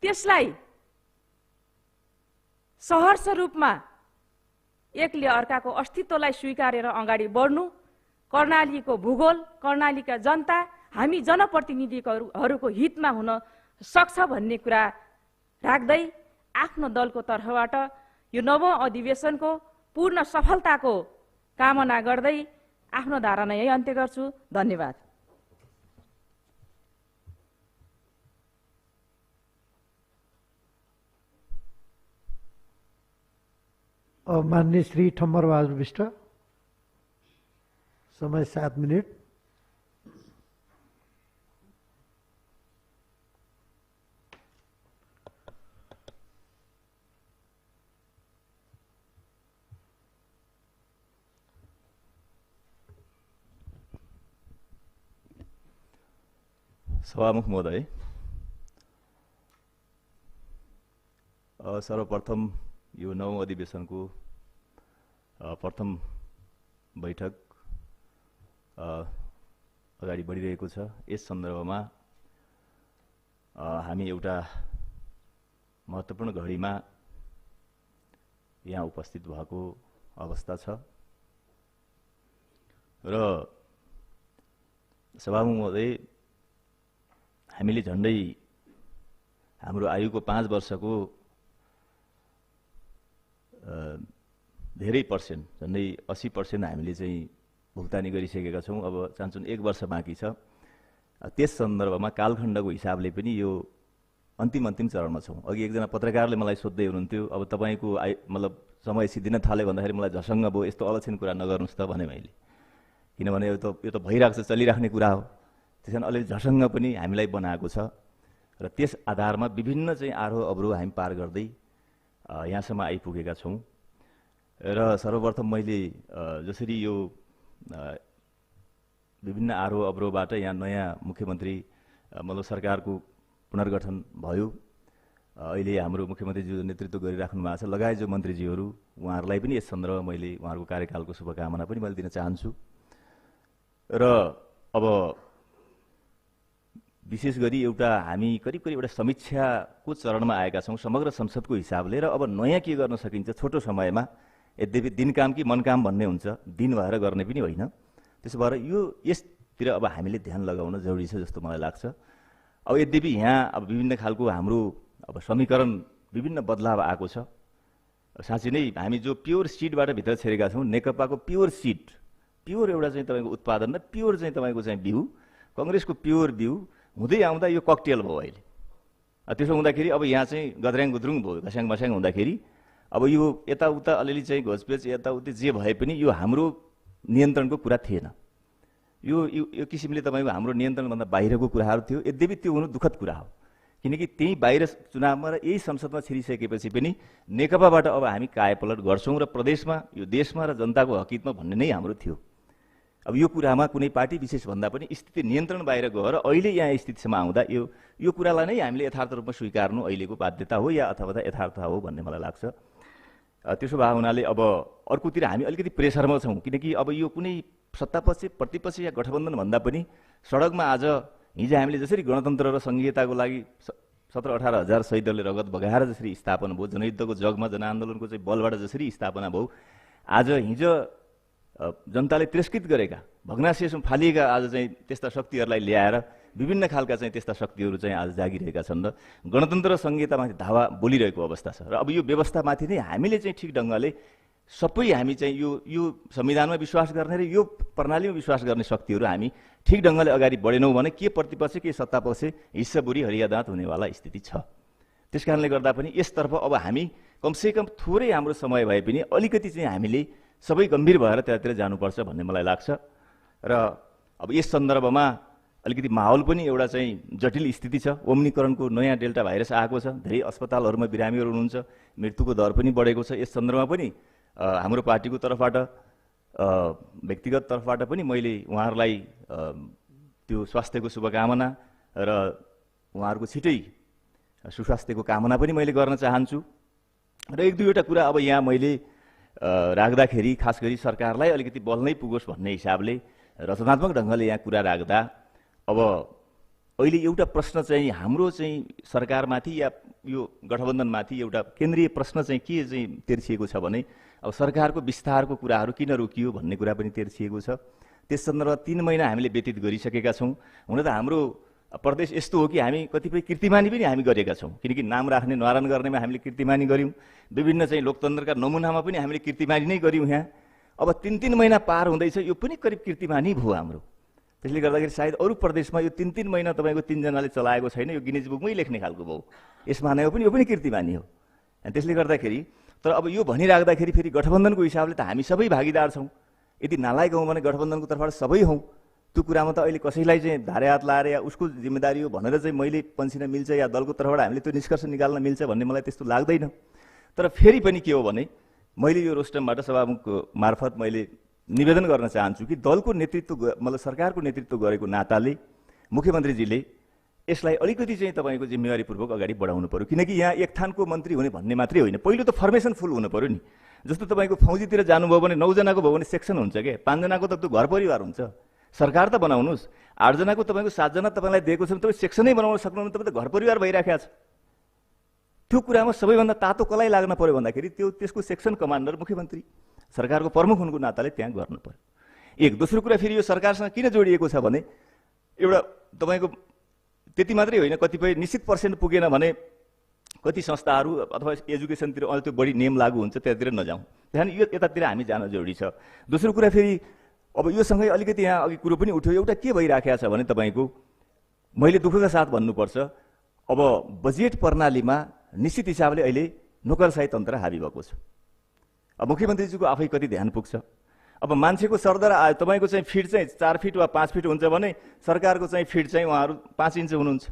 त्यसलाई सहर्ष रूपमा एकले अर्काको अस्तित्वलाई स्वीकारेर अगाडि बढ्नु कर्णालीको भूगोल, कर्णालीका जनता, हामी जनप्रतिनिधिहरूको हितमा हुन सक्छ भन्ने कुरा राख्दै आफ्नो दलको तर्फबाट यो नवौं अधिवेशनको पूर्ण सफलताको कामना गर्दै आफ्नो धारणा यही अन्त्य गर्छु। धन्यवाद। माननीय श्री ठम्बर बहादुर विष्ट, समय 7 मिनट। सभामुख महोदय, सर्वप्रथम यो नवौं अधिवेशनको प्रथम बैठक अगाडि बढिरहेको छ। यस सन्दर्भमा हामी एउटा महत्त्वपूर्ण घडीमा यहाँ उपस्थित भएको अवस्था छ र सभामुख महोदय, हामीले झन्डै हाम्रो आयुको 5 वर्षको धेरै पर्सेन्ट, झन्डै 80% हामीले चाहिँ भुक्तानी गरिसकेका छौँ। अब चान्चुन 1 वर्ष बाँकी छ। त्यस सन्दर्भमा कालखण्डको हिसाबले पनि यो अन्तिम चरणमा छौँ। अघि एकजना पत्रकारले मलाई सोध्दै हुनुहुन्थ्यो, अब तपाईँको मतलब समय सिद्धिन थाल्यो भन्दाखेरि मलाई झसङ्ग भयो, यस्तो अलक्षण कुरा नगर्नुहोस् त भने मैले, किनभने यो त भइरहेको छ, चलिराख्ने कुरा हो। त्यस कारण अलिअलि झसङ्ग पनि हामीलाई बनाएको छ र त्यस आधारमा विभिन्न चाहिँ आरोह अवरोह हामी पार गर्दै यहाँसम्म आइपुगेका छौँ। र सर्वप्रथम मैले जसरी यो विभिन्न आरोह अवरोहबाट यहाँ नयाँ मुख्यमन्त्री मतलब सरकारको पुनर्गठन भयो, अहिले हाम्रो मुख्यमन्त्रीज्यूले नेतृत्व गरिराख्नु भएको छ, लगायत जो मन्त्रीज्यूहरू, उहाँहरूलाई पनि यस सन्दर्भमा मैले उहाँहरूको कार्यकालको शुभकामना पनि मैले दिन चाहन्छु। र अब विशेष गरी एउटा हामी करिब एउटा समीक्षाको चरणमा आएका छौँ समग्र संसदको हिसाबले। र अब नयाँ के गर्न सकिन्छ छोटो समयमा, यद्यपि दिन काम कि मन काम भन्ने हुन्छ, दिन भएर गर्ने पनि होइन। त्यसो भएर यसतिर अब हामीले ध्यान लगाउन जरुरी छ जस्तो मलाई लाग्छ। अब यद्यपि यहाँ अब विभिन्न खालको हाम्रो अब समीकरण विभिन्न बदलाव आएको छ। साँच्चै नै हामी जो प्योर सिडबाट भित्र छिरेका छौँ, नेकपाको प्योर सिड, प्योर एउटा चाहिँ तपाईँको उत्पादन र प्योर चाहिँ तपाईँको चाहिँ बिउ, कङ्ग्रेसको प्योर बिउ हुँदै आउँदा यो ककटेल भयो अहिले। त्यसो हुँदाखेरि अब यहाँ चाहिँ गद्र्याङ गुद्रुङ भयो, घस्याङ मस्याङ हुँदाखेरि अब यो यताउता अलिअलि चाहिँ घोचपेच यताउति जे भए पनि यो हाम्रो नियन्त्रणको कुरा थिएन। यो किसिमले तपाईँको हाम्रो नियन्त्रणभन्दा बाहिरको कुराहरू थियो। यद्यपि त्यो हुनु दुःखद कुरा हो, किनकि त्यही बाहिर चुनावमा र यही संसदमा छिरिसकेपछि पनि नेकपाबाट अब हामी कायापलट गर्छौँ र प्रदेशमा, यो देशमा र जनताको हकितमा भन्ने नै हाम्रो थियो। अब यो कुरामा कुनै पार्टी विशेष भन्दा पनि स्थिति नियन्त्रण बाहिर गएर अहिले यहाँ स्थितिसम्म आउँदा यो कुरालाई नै हामीले यथार्थ रूपमा स्वीकार्नु अहिलेको बाध्यता हो या अथवा यथार्थ हो भन्ने मलाई लाग्छ। त्यसो भए हुनाले अब अर्कोतिर हामी अलिकति प्रेसरमा छौँ, किनकि अब यो कुनै सत्तापक्ष प्रतिपक्ष या गठबन्धन भन्दा पनि सडकमा आज हिजो हामीले जसरी गणतन्त्र र संघीयताको लागि 17-18 हजार शहीदहरूले रगत बगाएर जसरी स्थापना भयो, जनयुद्धको जगमा जनआन्दोलनको चाहिँ बलबाट जसरी स्थापना भयो, आज हिजो जनताले तिरस्कृत गरेका भग्नाशेषमा फालिएका आज चाहिँ त्यस्ता शक्तिहरूलाई ल्याएर विभिन्न खालका चाहिँ त्यस्ता शक्तिहरू चाहिँ आज जागिरहेका छन् र गणतन्त्र र संहितामाथि धावा बोलिरहेको अवस्था छ। र अब यो व्यवस्थामाथि नै हामीले चाहिँ ठिक ढङ्गले सबै हामी चाहिँ यो संविधानमा विश्वास गर्ने र यो प्रणालीमा विश्वास गर्ने शक्तिहरू हामी ठिक ढङ्गले अगाडि बढेनौँ भने के प्रतिपक्ष के सत्तापक्ष हिस्साबुरी हरियादाँत हुनेवाला स्थिति छ। त्यस कारणले गर्दा पनि यसतर्फ अब हामी कमसेकम थोरै हाम्रो समय भए पनि अलिकति चाहिँ हामीले सबै गम्भीर भएर त्यतातिर जानुपर्छ भन्ने मलाई लाग्छ। र अब यस सन्दर्भमा अलिकति माहौल पनि एउटा चाहिँ जटिल स्थिति छ। ओम्निकरणको नयाँ डेल्टा भाइरस आएको छ, धेरै अस्पतालहरूमा बिरामीहरू हुनुहुन्छ, मृत्युको दर पनि बढेको छ। यस सन्दर्भमा पनि हाम्रो पार्टीको तर्फबाट व्यक्तिगत तर्फबाट पनि मैले उहाँहरूलाई त्यो स्वास्थ्यको शुभकामना र उहाँहरूको छिटै सुस्वास्थ्यको कामना पनि मैले गर्न चाहन्छु। र एक दुईवटा कुरा अब यहाँ मैले राख्दाखेरि खास गरी सरकारलाई अलिकति बल नै पुगोस् भन्ने हिसाबले रचनात्मक ढङ्गले यहाँ कुरा राख्दा अब अहिले एउटा प्रश्न चाहिँ हाम्रो चाहिँ सरकारमाथि या यो गठबन्धनमाथि एउटा केन्द्रीय प्रश्न चाहिँ के चाहिँ तेर्सिएको छ भने अब सरकारको विस्तारको कुराहरू किन रोकियो भन्ने कुरा पनि तेर्सिएको छ। त्यस सन्दर्भमा 3 महिना हामीले व्यतीत गरिसकेका छौँ। हुन त हाम्रो प्रदेश यस्तो हो कि हामी कतिपय कीर्तिमानी पनि हामी गरेका छौँ, किनकि नाम राख्ने न्वारान गर्नेमा हामीले कीर्तिमानी गऱ्यौँ, विभिन्न चाहिँ लोकतन्त्रका नमुनामा पनि हामीले कीर्तिमानी नै गऱ्यौँ। यहाँ अब 3-3 महिना पार हुँदैछ, यो पनि करिब कीर्तिमानी भयो हाम्रो। त्यसले गर्दाखेरि सायद अरू प्रदेशमा यो 3-3 महिना तपाईँको 3 जनाले चलाएको छैन, यो गिनिज बुकमै लेख्ने खालको भयो। यसमा नै पनि यो पनि कीर्तिमानी हो। त्यसले गर्दाखेरि तर अब यो भनिराख्दाखेरि फेरि गठबन्धनको हिसाबले त हामी सबै भागीदार छौँ। यदि नालायक हौँ भने गठबन्धनको तर्फबाट सबै हौँ। त्यो कुरामा त अहिले कसैलाई चाहिँ धारे हात लाएर या उसको जिम्मेदारी हो भनेर चाहिँ मैले पन्सिन मिल्छ या दलको तर्फबाट हामीले त्यो निष्कर्ष निकाल्न मिल्छ भन्ने मलाई त्यस्तो लाग्दैन। तर फेरि पनि के हो भने मैले यो रोस्टमबाट सभामुखको मार्फत मैले निवेदन गर्न चाहन्छु कि दलको नेतृत्व मतलब सरकारको नेतृत्व गरेको नाताले मुख्यमन्त्रीजीले यसलाई अलिकति चाहिँ तपाईँको जिम्मेवारीपूर्वक अगाडि बढाउनु पर्यो। किनकि यहाँ एक थानको मन्त्री हुने भन्ने मात्रै होइन, पहिलो त फर्मेसन फुल हुनु पर्यो नि। जस्तो तपाईँको फौजीतिर जानुभयो भने 9 जनाको भयो भने सेक्सन हुन्छ क्या, 5 जनाको त त्यो घर परिवार हुन्छ। सरकार त बनाउनुहोस्, 8 जनाको तपाईँको 7 जना तपाईँलाई दिएको छ भने तपाईँ सेक्सनै बनाउन सक्नुहुन्न, तपाईँ त घर परिवार भइराखेको छ। त्यो कुरामा सबैभन्दा तातो कसलाई लाग्न पर्यो भन्दाखेरि त्यसको सेक्सन कमान्डर मुख्यमन्त्री सरकारको प्रमुख हुनुको नाताले त्यहाँ गर्नु पर्यो। एक दोस्रो कुरा फेरि यो सरकारसँग किन जोडिएको छ भने एउटा तपाईँको त्यति मात्रै होइन, कतिपय निश्चित पर्सेन्ट पुगेन भने कति संस्थाहरू अथवा एजुकेसनतिर अझ त्यो बढी नियम लागू हुन्छ, त्यतातिर नजाउँ। त्यहाँदेखि यो यतातिर हामी जान जरुरी छ। दोस्रो कुरा फेरि अब यो सँगै अलिकति यहाँ अघि कुरो पनि उठ्यो, एउटा के भइराखेको छ भने तपाईँको मैले दुःखका साथ भन्नुपर्छ, अब बजेट प्रणालीमा निश्चित हिसाबले अहिले नोकरशाही तन्त्र हाबी भएको छ। अब मुख्यमन्त्रीजीको आफै कति ध्यान पुग्छ। अब मान्छेको सरदर आयो, तपाईँको चाहिँ फिट चाहिँ 4 फिट वा 5 फिट हुन्छ भने सरकारको चाहिँ फिट चाहिँ उहाँहरू 5 इन्च हुनुहुन्छ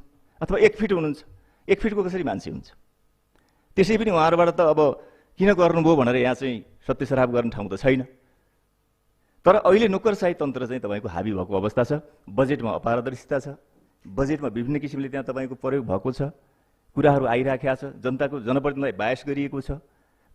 अथवा 1 फिट हुनुहुन्छ। 1 फिटको कसरी मान्छे हुन्छ? त्यसै पनि उहाँहरूबाट त अब किन गर्नुभयो भनेर यहाँ चाहिँ सत्यसराप गर्ने ठाउँ त छैन। तर अहिले नोकरशाही तन्त्र चाहिँ तपाईँको हाबी भएको अवस्था छ। बजेटमा अपारदर्शिता छ, बजेटमा विभिन्न किसिमले त्यहाँ तपाईँको प्रयोग भएको छ, कुराहरू आइराखेका छ, जनताको जनप्रतिनिधिलाई बायस गरिएको छ,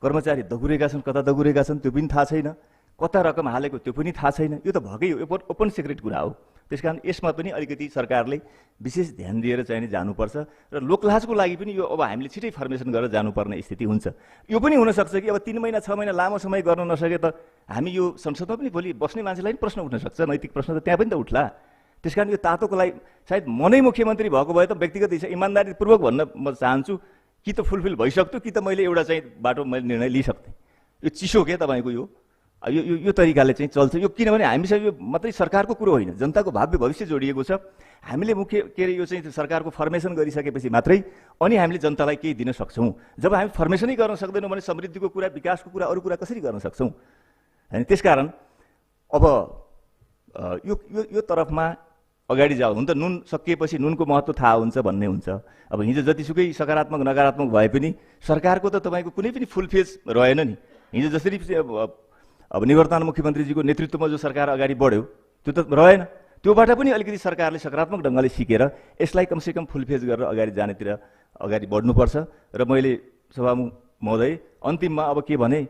कर्मचारी दगुरेका छन्, कता दगुरेका छन् त्यो पनि थाहा छैन, कता रकम हालेको त्यो पनि थाहा छैन। यो त भएकै हो, ओपन सिक्रेट कुरा हो। त्यसकारण यसमा पनि अलिकति सरकारले विशेष ध्यान दिएर चाहिँ जानुपर्छ र लोकलाजको लागि पनि यो अब हामीले छिटै फर्मेसन गरेर जानुपर्ने स्थिति हुन्छ। यो पनि हुनसक्छ कि अब 3 महिना 6 महिना लामो समय गर्न नसके त हामी यो संसदमा पनि भोलि बस्ने मान्छेलाई पनि प्रश्न उठ्न सक्छ, नैतिक प्रश्न त त्यहाँ पनि त उठ्ला। त्यसकारण यो तातोको लागि सायद म नै मुख्यमन्त्री भएको भए त व्यक्तिगत हिसाब इमान्दारीपूर्वक भन्न म चाहन्छु कि त फुलफिल भइसक्थ्यो कि त मैले एउटा चाहिँ बाटो मैले निर्णय लिइसक्थेँ। यो चिसो के तपाईँको यो तरिकाले चाहिँ चल्छ। यो किनभने हामीसँग यो मात्रै सरकारको कुरो होइन, जनताको भावी भविष्य जोडिएको छ। हामीले यो चाहिँ सरकारको फर्मेसन गरिसकेपछि मात्रै अनि हामीले जनतालाई केही दिन सक्छौँ। जब हामी फर्मेसनै गर्न सक्दैनौँ भने समृद्धिको कुरा, विकासको कुरा, अरू कुरा कसरी गर्न सक्छौँ? होइन, त्यसकारण अब यो तरफमा अगाडि जाऊ। हुन त नुन सकिएपछि नुनको महत्त्व थाहा हुन्छ भन्ने हुन्छ। अब हिजो जतिसुकै सकारात्मक नकारात्मक भए पनि सरकारको त तपाईँको कुनै पनि फुल फेज रहेन नि। हिजो जसरी अब निवर्तमान मुख्यमन्त्रीजीको नेतृत्वमा जो सरकार अगाडि बढ्यो त्यो त रहेन। त्योबाट पनि अलिकति सरकारले सकारात्मक ढङ्गले सिकेर यसलाई कमसेकम फुल फेज गरेर अगाडि जानेतिर अगाडि बढ्नुपर्छ। र मैले सभामुख महोदय अन्तिममा अब के भने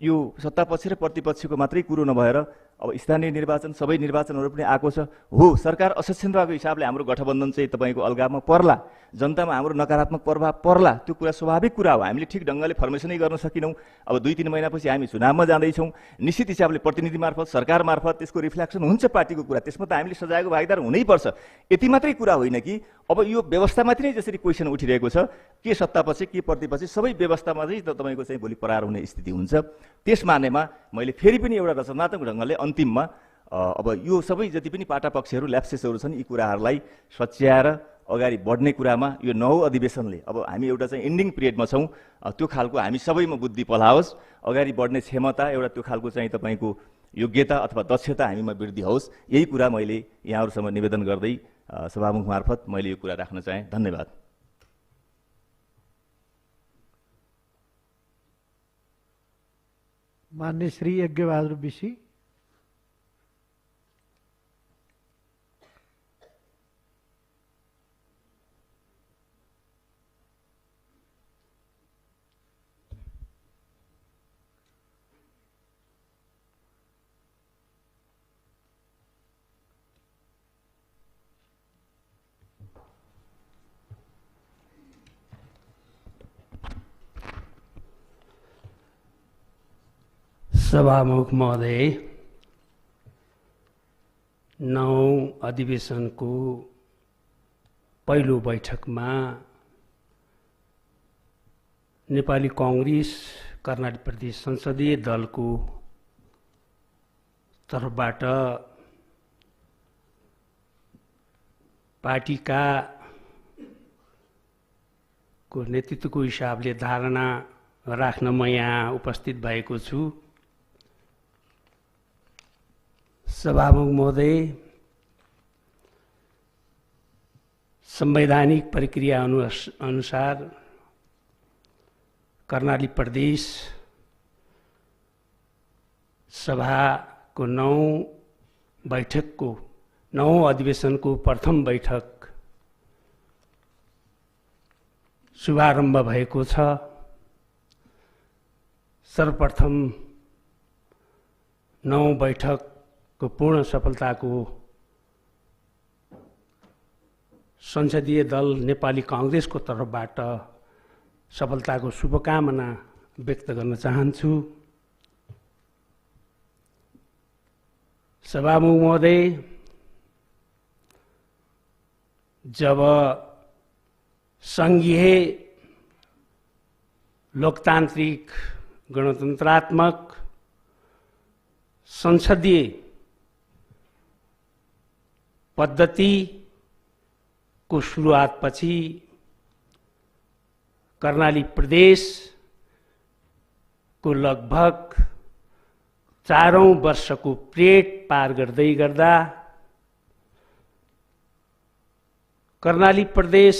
यो सत्तापक्ष र प्रतिपक्षको मात्रै कुरो नभएर अब स्थानीय निर्वाचन सबै निर्वाचनहरू पनि आएको छ। हो, सरकार असक्षमताको हिसाबले हाम्रो गठबन्धन चाहिँ तपाईँको अलगावमा पर्ला, जनतामा हाम्रो नकारात्मक प्रभाव पर्ला, त्यो कुरा स्वाभाविक कुरा हो। हामीले ठिक ढङ्गले फर्मेसनै गर्न सकेनौँ। अब 2-3 महिनापछि हामी चुनावमा जाँदैछौँ, निश्चित हिसाबले प्रतिनिधि मार्फत सरकार मार्फत त्यसको रिफ्लेक्सन हुन्छ पार्टीको कुरा, त्यसमा त हामीले सजायको भागीदार हुनैपर्छ। यति मात्रै कुरा होइन कि अब यो व्यवस्थामाथि नै जसरी क्वेसन उठिरहेको छ, के सत्तापछि के प्रतिपछि सबै व्यवस्थामा चाहिँ तपाईँको चाहिँ भोलि करार हुने स्थिति हुन्छ। त्यस मानेमा मैले फेरि पनि एउटा रचनात्मक ढङ्गले अन्तिममा अब यो सबै जति पनि पाटापक्षहरू ल्याप्सेसहरू छन् यी कुराहरूलाई सच्याएर अगाडि बढ्ने कुरामा यो 9 अधिवेशनले अब हामी एउटा चाहिँ इन्डिङ पिरियडमा छौँ, त्यो खालको हामी सबैमा बुद्धि पलाओस्, अगाडि बढ्ने क्षमता एउटा त्यो खालको चाहिँ तपाईँको योग्यता अथवा दक्षता हामीमा वृद्धि होस्, यही कुरा मैले यहाँहरूसम्म निवेदन गर्दै सभामुख मार्फत मैले यो कुरा राख्न चाहेँ। धन्यवाद। मान्य श्री यज्ञबहादुर विशी। सभामुख महोदय, 9 अधिवेशनको पहिलो बैठकमा नेपाली कांग्रेस कर्णाली प्रदेश संसदीय दलको तर्फबाट पार्टीका को नेतृत्वको हिसाबले धारणा राख्न म यहाँ उपस्थित भएको छु। सभामुख महोदय, संवैधानिक प्रक्रिया अनुसार कर्णाली प्रदेश सभाको 9 अधिवेशनको प्रथम बैठक शुभारम्भ भएको छ। सर्वप्रथम 9 बैठकको पूर्ण सफलताको संसदीय दल नेपाली कांग्रेसको तर्फबाट सफलताको शुभकामना व्यक्त गर्न चाहन्छु। सभामुख महोदय, जब संघीय लोकतान्त्रिक गणतन्त्रात्मक संसदीय पद्धति को शुरुआत पछि कर्णाली प्रदेश को लगभग 4औं वर्षको पीरियड पार गर्दै गर्दा कर्णाली प्रदेश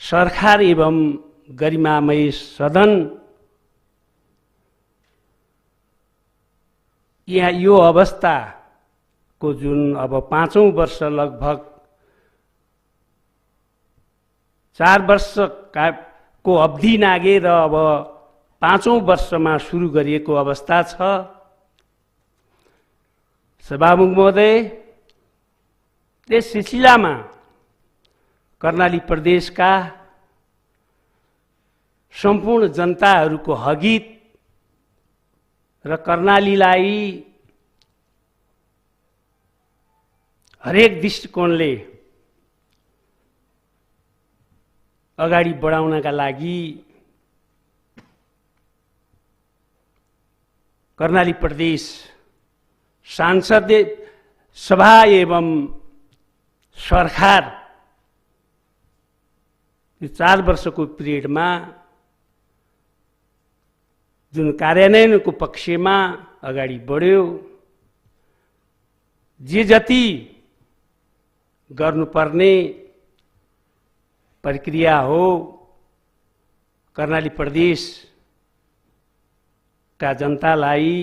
सरकार एवं गरिमामय सदन यहाँ यो अवस्था को जुन अब 5औं वर्ष लगभग 4 वर्ष को अवधि नागेर अब 5औं वर्षमा सुरु गरिएको अवस्था छ। सभामुख महोदय, यस सिलसिलामा कर्णाली प्रदेशका सम्पूर्ण जनताहरूको हगित र कर्णालीलाई हरेक दृष्टिकोणले अगाडि बढाउनका लागि कर्णाली प्रदेश सांसदीय सभा एवं सरकार यो 4 वर्षको पिरियडमा जुन कार्यान्वयनको पक्षमा अगाडि बढ्यो, जे जति गर्नुपर्ने प्रक्रिया हो कर्णाली प्रदेश का जनतालाई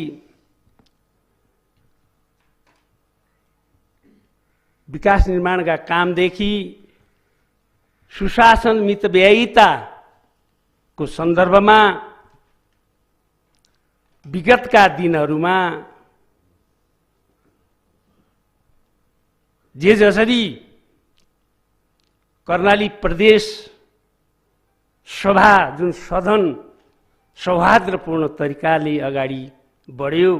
विकास निर्माणका कामदेखि सुशासन मितव्ययिता को सन्दर्भमा विगतका दिनहरूमा जे जसरी कर्णाली प्रदेश सभा जुन सदन सौहार्दपूर्ण तरिकाले अगाडि बढ्यो,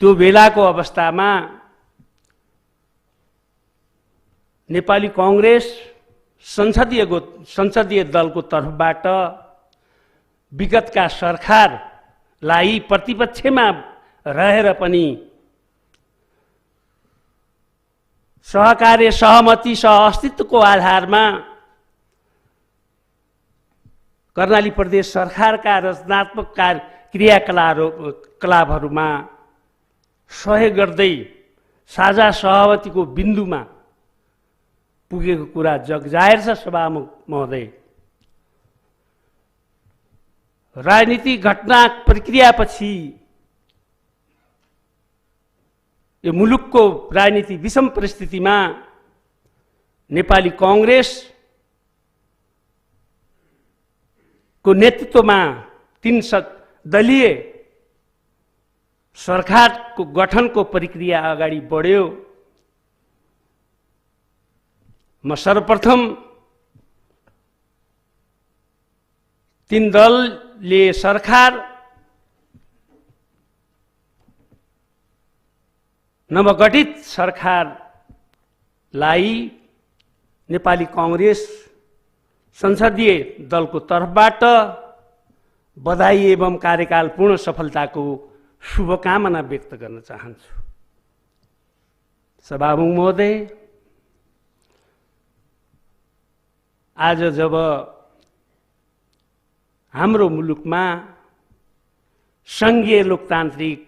त्यो बेलाको अवस्थामा नेपाली कांग्रेस संसदीय दलको तर्फबाट विगतका सरकारलाई प्रतिपक्षमा रहेर पनि सहकार्य सहमति सहअस्तित्वको आधारमा कर्णाली प्रदेश सरकारका रचनात्मक क्रियाकलापहरूमा सहयोग गर्दै साझा सहमतिको बिन्दुमा पुगेको कुरा जगजाहेर छ। सभामुख महोदय, राजनीतिक घटना प्रक्रियापछि यो मुलुकको राजनीतिक विषम परिस्थितिमा नेपाली कांग्रेस को नेतृत्वमा 3 दलीय सरकारको गठनको प्रक्रिया अगाडि बढ्यो। म सर्वप्रथम 3 दलले सरकार नवगठित सरकारलाई नेपाली कांग्रेस संसदीय दलको तर्फबाट बधाई एवं कार्यकाल पूर्ण सफलताको शुभकामना व्यक्त गर्न चाहन्छु। सभामुख महोदय, आज जब हाम्रो मुलुकमा संघीय लोकतान्त्रिक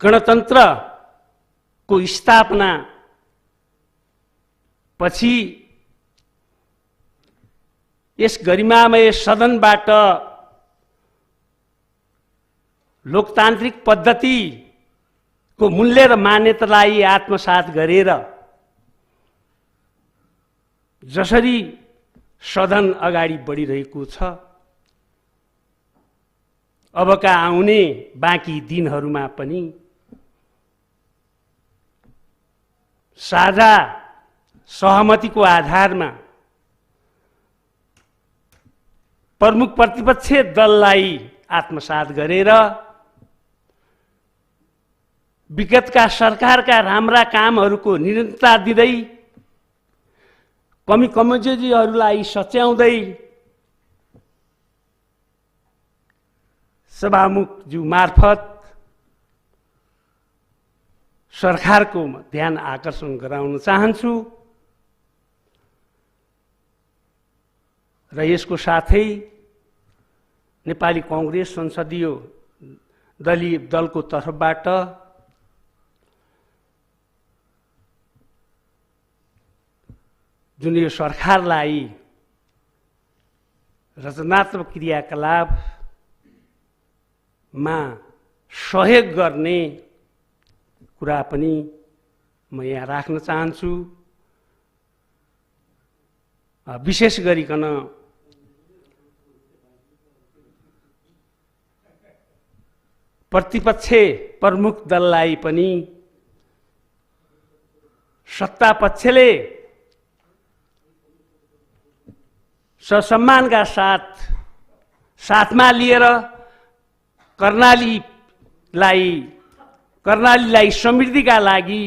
गणतन्त्रको स्थापना पछि यस गरिमामय सदनबाट लोकतान्त्रिक पद्धतिको मूल्य र मान्यतालाई आत्मसात गरेर जसरी सदन अगाडि बढिरहेको छ, अबका आउने बाँकी दिनहरूमा पनि साझा सहमतिको आधारमा प्रमुख प्रतिपक्ष दललाई आत्मसात गरेर विगतका सरकारका राम्रा कामहरूको निरन्तरता दिँदै कमी कमजोरीहरूलाई सच्याउँदै सभामुखज्यू मार्फत सरकारको ध्यान आकर्षण गराउन चाहन्छु र यसको साथै नेपाली कांग्रेस संसदीय दलीय दलको तर्फबाट जुन यो सरकारलाई रचनात्मक क्रियाकलापमा सहयोग गर्ने कुरा पनि म यहाँ राख्न चाहन्छु। विशेष गरिकन प्रतिपक्ष प्रमुख दललाई पनि सत्ता पक्षले ससम्मानका साथमा लिएर कर्णालीलाई समृद्धिका लागि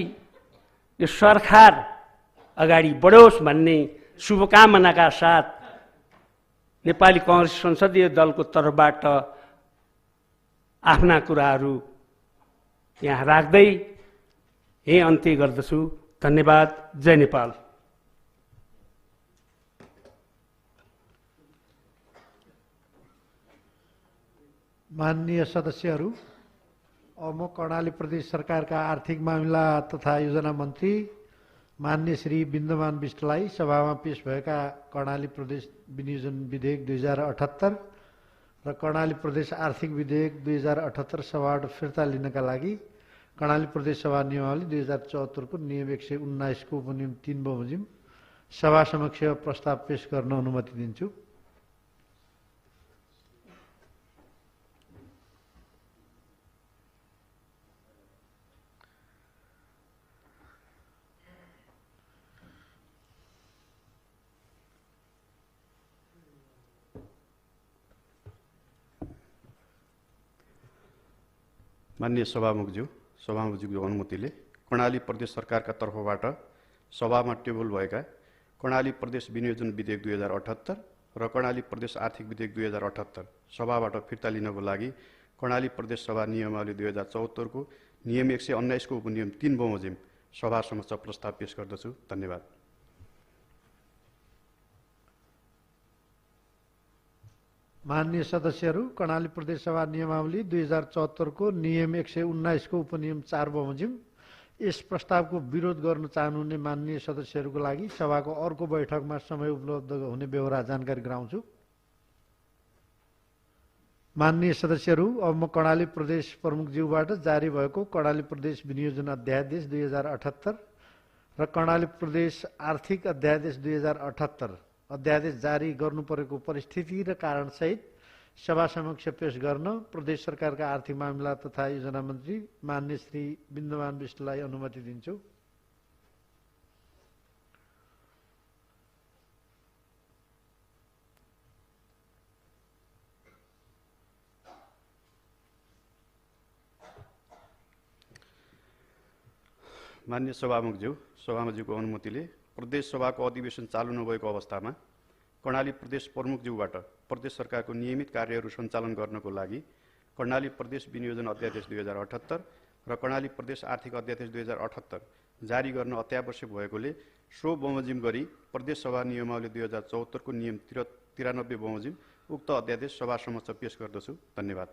यो सरकार अगाडि बढोस् भन्ने शुभकामनाका साथ नेपाली कांग्रेस संसदीय दलको तर्फबाट आफ्ना कुराहरू यहाँ राख्दै यही अन्त्य गर्दछु। धन्यवाद। जय नेपाल। माननीय सदस्यहरू, अब म कर्णाली प्रदेश सरकारका आर्थिक मामिला तथा योजना मन्त्री माननीय श्री बिन्दमान बिष्टलाई सभामा पेश भएका कर्णाली प्रदेश विनियोजन विधेयक 2078 र कर्णाली प्रदेश आर्थिक विधेयक 2078 सभाबाट फिर्ता लिनका लागि कर्णाली प्रदेश सभा नियमावली 2074 को नियम 119 को उपनियम 3 बमोजिम सभा समक्ष प्रस्ताव पेश गर्न अनुमति दिन्छु। माननीय सभामुखज्यूको अनुमतिले कर्णाली प्रदेश सरकारका तर्फबाट सभामा टेबल भएका कर्णाली प्रदेश विनियोजन विधेयक 2078 र कर्णाली प्रदेश आर्थिक विधेयक 2078 सभाबाट फिर्ता लिनको लागि कर्णाली प्रदेश सभा नियमावली 2074 को नियम 119 को उपनियम 3 बमोजिम सभा समक्ष प्रस्ताव पेश गर्दछु। धन्यवाद। माननीय सदस्यहरू, कर्णाली प्रदेश सभा नियमावली 2074 को नियम 119 को उपनियम 4 बमोजिम यस प्रस्तावको विरोध गर्न चाहनुहुने माननीय सदस्यहरूको लागि सभाको अर्को बैठकमा समय उपलब्ध हुने बेहोरा जानकारी गराउँछु। माननीय सदस्यहरू, अब म कर्णाली प्रदेश प्रमुखज्यूबाट जारी भएको कर्णाली प्रदेश विनियोजन अध्यादेश 2078 र कर्णाली प्रदेश आर्थिक अध्यादेश 2078 अध्यादेश जारी गर्नु परेको परिस्थिति र कारण सहित सभा समक्ष पेश गर्न प्रदेश सरकारका आर्थिक मामिला तथा योजना मन्त्री माननीय श्री बिन्दमान बिष्टलाई अनुमति दिन्छु। माननीय सभामुखज्यूको अनुमतिले प्रदेश सभाको अधिवेशन चालू नभएको अवस्थामा कर्णाली प्रदेश प्रमुखज्यूबाट प्रदेश सरकारको नियमित कार्यहरू सञ्चालन गर्नको लागि कर्णाली प्रदेश विनियोजन अध्यादेश 2078 र कर्णाली प्रदेश आर्थिक अध्यादेश 2078 जारी गर्न अत्यावश्यक भएकोले सो बमोजिम गरी प्रदेश सभा नियमावली 2074 को नियम 93 बमोजिम उक्त अध्यादेश सभा समक्ष पेश गर्दछु। धन्यवाद।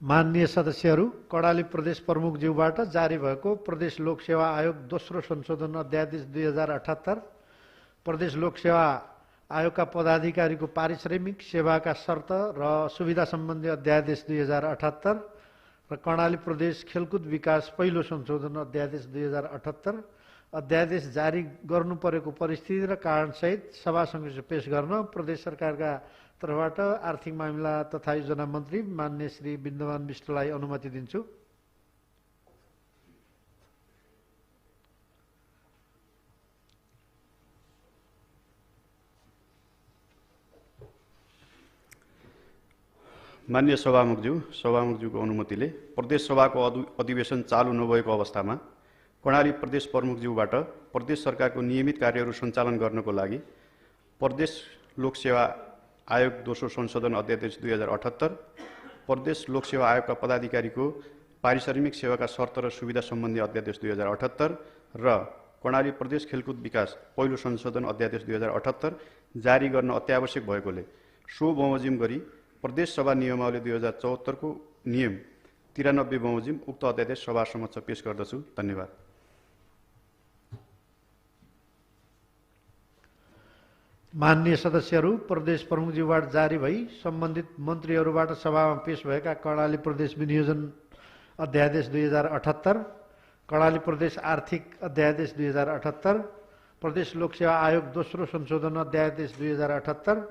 माननीय सदस्यहरू, कर्णाली प्रदेश प्रमुखज्यूबाट जारी भएको प्रदेश लोकसेवा आयोग दोस्रो संशोधन अध्यादेश 2078 प्रदेश लोकसेवा आयोगका पदाधिकारीको पारिश्रमिक सेवाका शर्त र सुविधा सम्बन्धी अध्यादेश 2078 र कर्णाली प्रदेश खेलकुद विकास पहिलो संशोधन अध्यादेश 2078 अध्यादेश जारी गर्नु परेको परिस्थिति र कारणसहित सभासँग पेश गर्न प्रदेश सरकारका तर्फबाट आर्थिक मामिला तथा योजना मन्त्री माननीय श्री बिन्दमान बिष्टलाई अनुमति दिन्छु। माननीय सभामुखज्यूको अनुमतिले प्रदेश सभाको अधिवेशन चालू नभएको अवस्थामा कर्णाली प्रदेश प्रमुखज्यूबाट प्रदेश सरकारको नियमित कार्यहरू सञ्चालन गर्नको लागि प्रदेश लोकसेवा आयोग दोस्रो संशोधन अध्यादेश 2078 प्रदेश लोकसेवा आयोगका पदाधिकारीको पारिश्रमिक सेवाका शर्त र सुविधा सम्बन्धी अध्यादेश 2078 र कर्णाली प्रदेश खेलकुद विकास पहिलो संशोधन अध्यादेश 2078 जारी गर्न अत्यावश्यक भएकोले सो बमोजिम गरी प्रदेश सभा नियमावली 2074 को नियम 93 बमोजिम उक्त अध्यादेश सभा समक्ष पेश गर्दछु। धन्यवाद। माननीय सदस्यहरू, प्रदेश प्रमुखज्यूबाट जारी भई सम्बन्धित मन्त्रीहरूबाट सभामा पेश भएका कर्णाली प्रदेश विनियोजन अध्यादेश 2078 कर्णाली प्रदेश आर्थिक अध्यादेश 2078 प्रदेश लोकसेवा आयोग दोस्रो संशोधन अध्यादेश 2078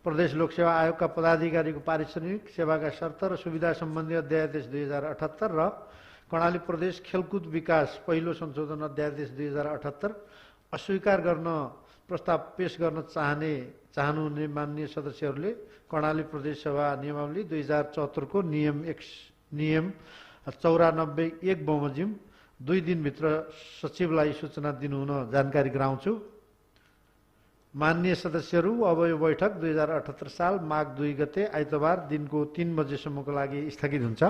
प्रदेश लोकसेवा आयोगका पदाधिकारीको पारिश्रमिक सेवाका शर्त र सुविधा सम्बन्धी अध्यादेश 2078 र कर्णाली प्रदेश खेलकुद विकास पहिलो संशोधन अध्यादेश 2078 अस्वीकार गर्न प्रस्ताव पेश गर्न चाहनुहुने माननीय सदस्यहरूले कर्णाली प्रदेश सभा नियमावली 2074 को नियम 94(1) बमोजिम 2 दिनभित्र सचिवलाई सूचना दिनुहुन जानकारी गराउँछु। माननीय सदस्यहरू, अब यो बैठक 2078 साल माघ 2 गते आइतबार दिनको 3 बजेसम्मको लागि स्थगित हुन्छ।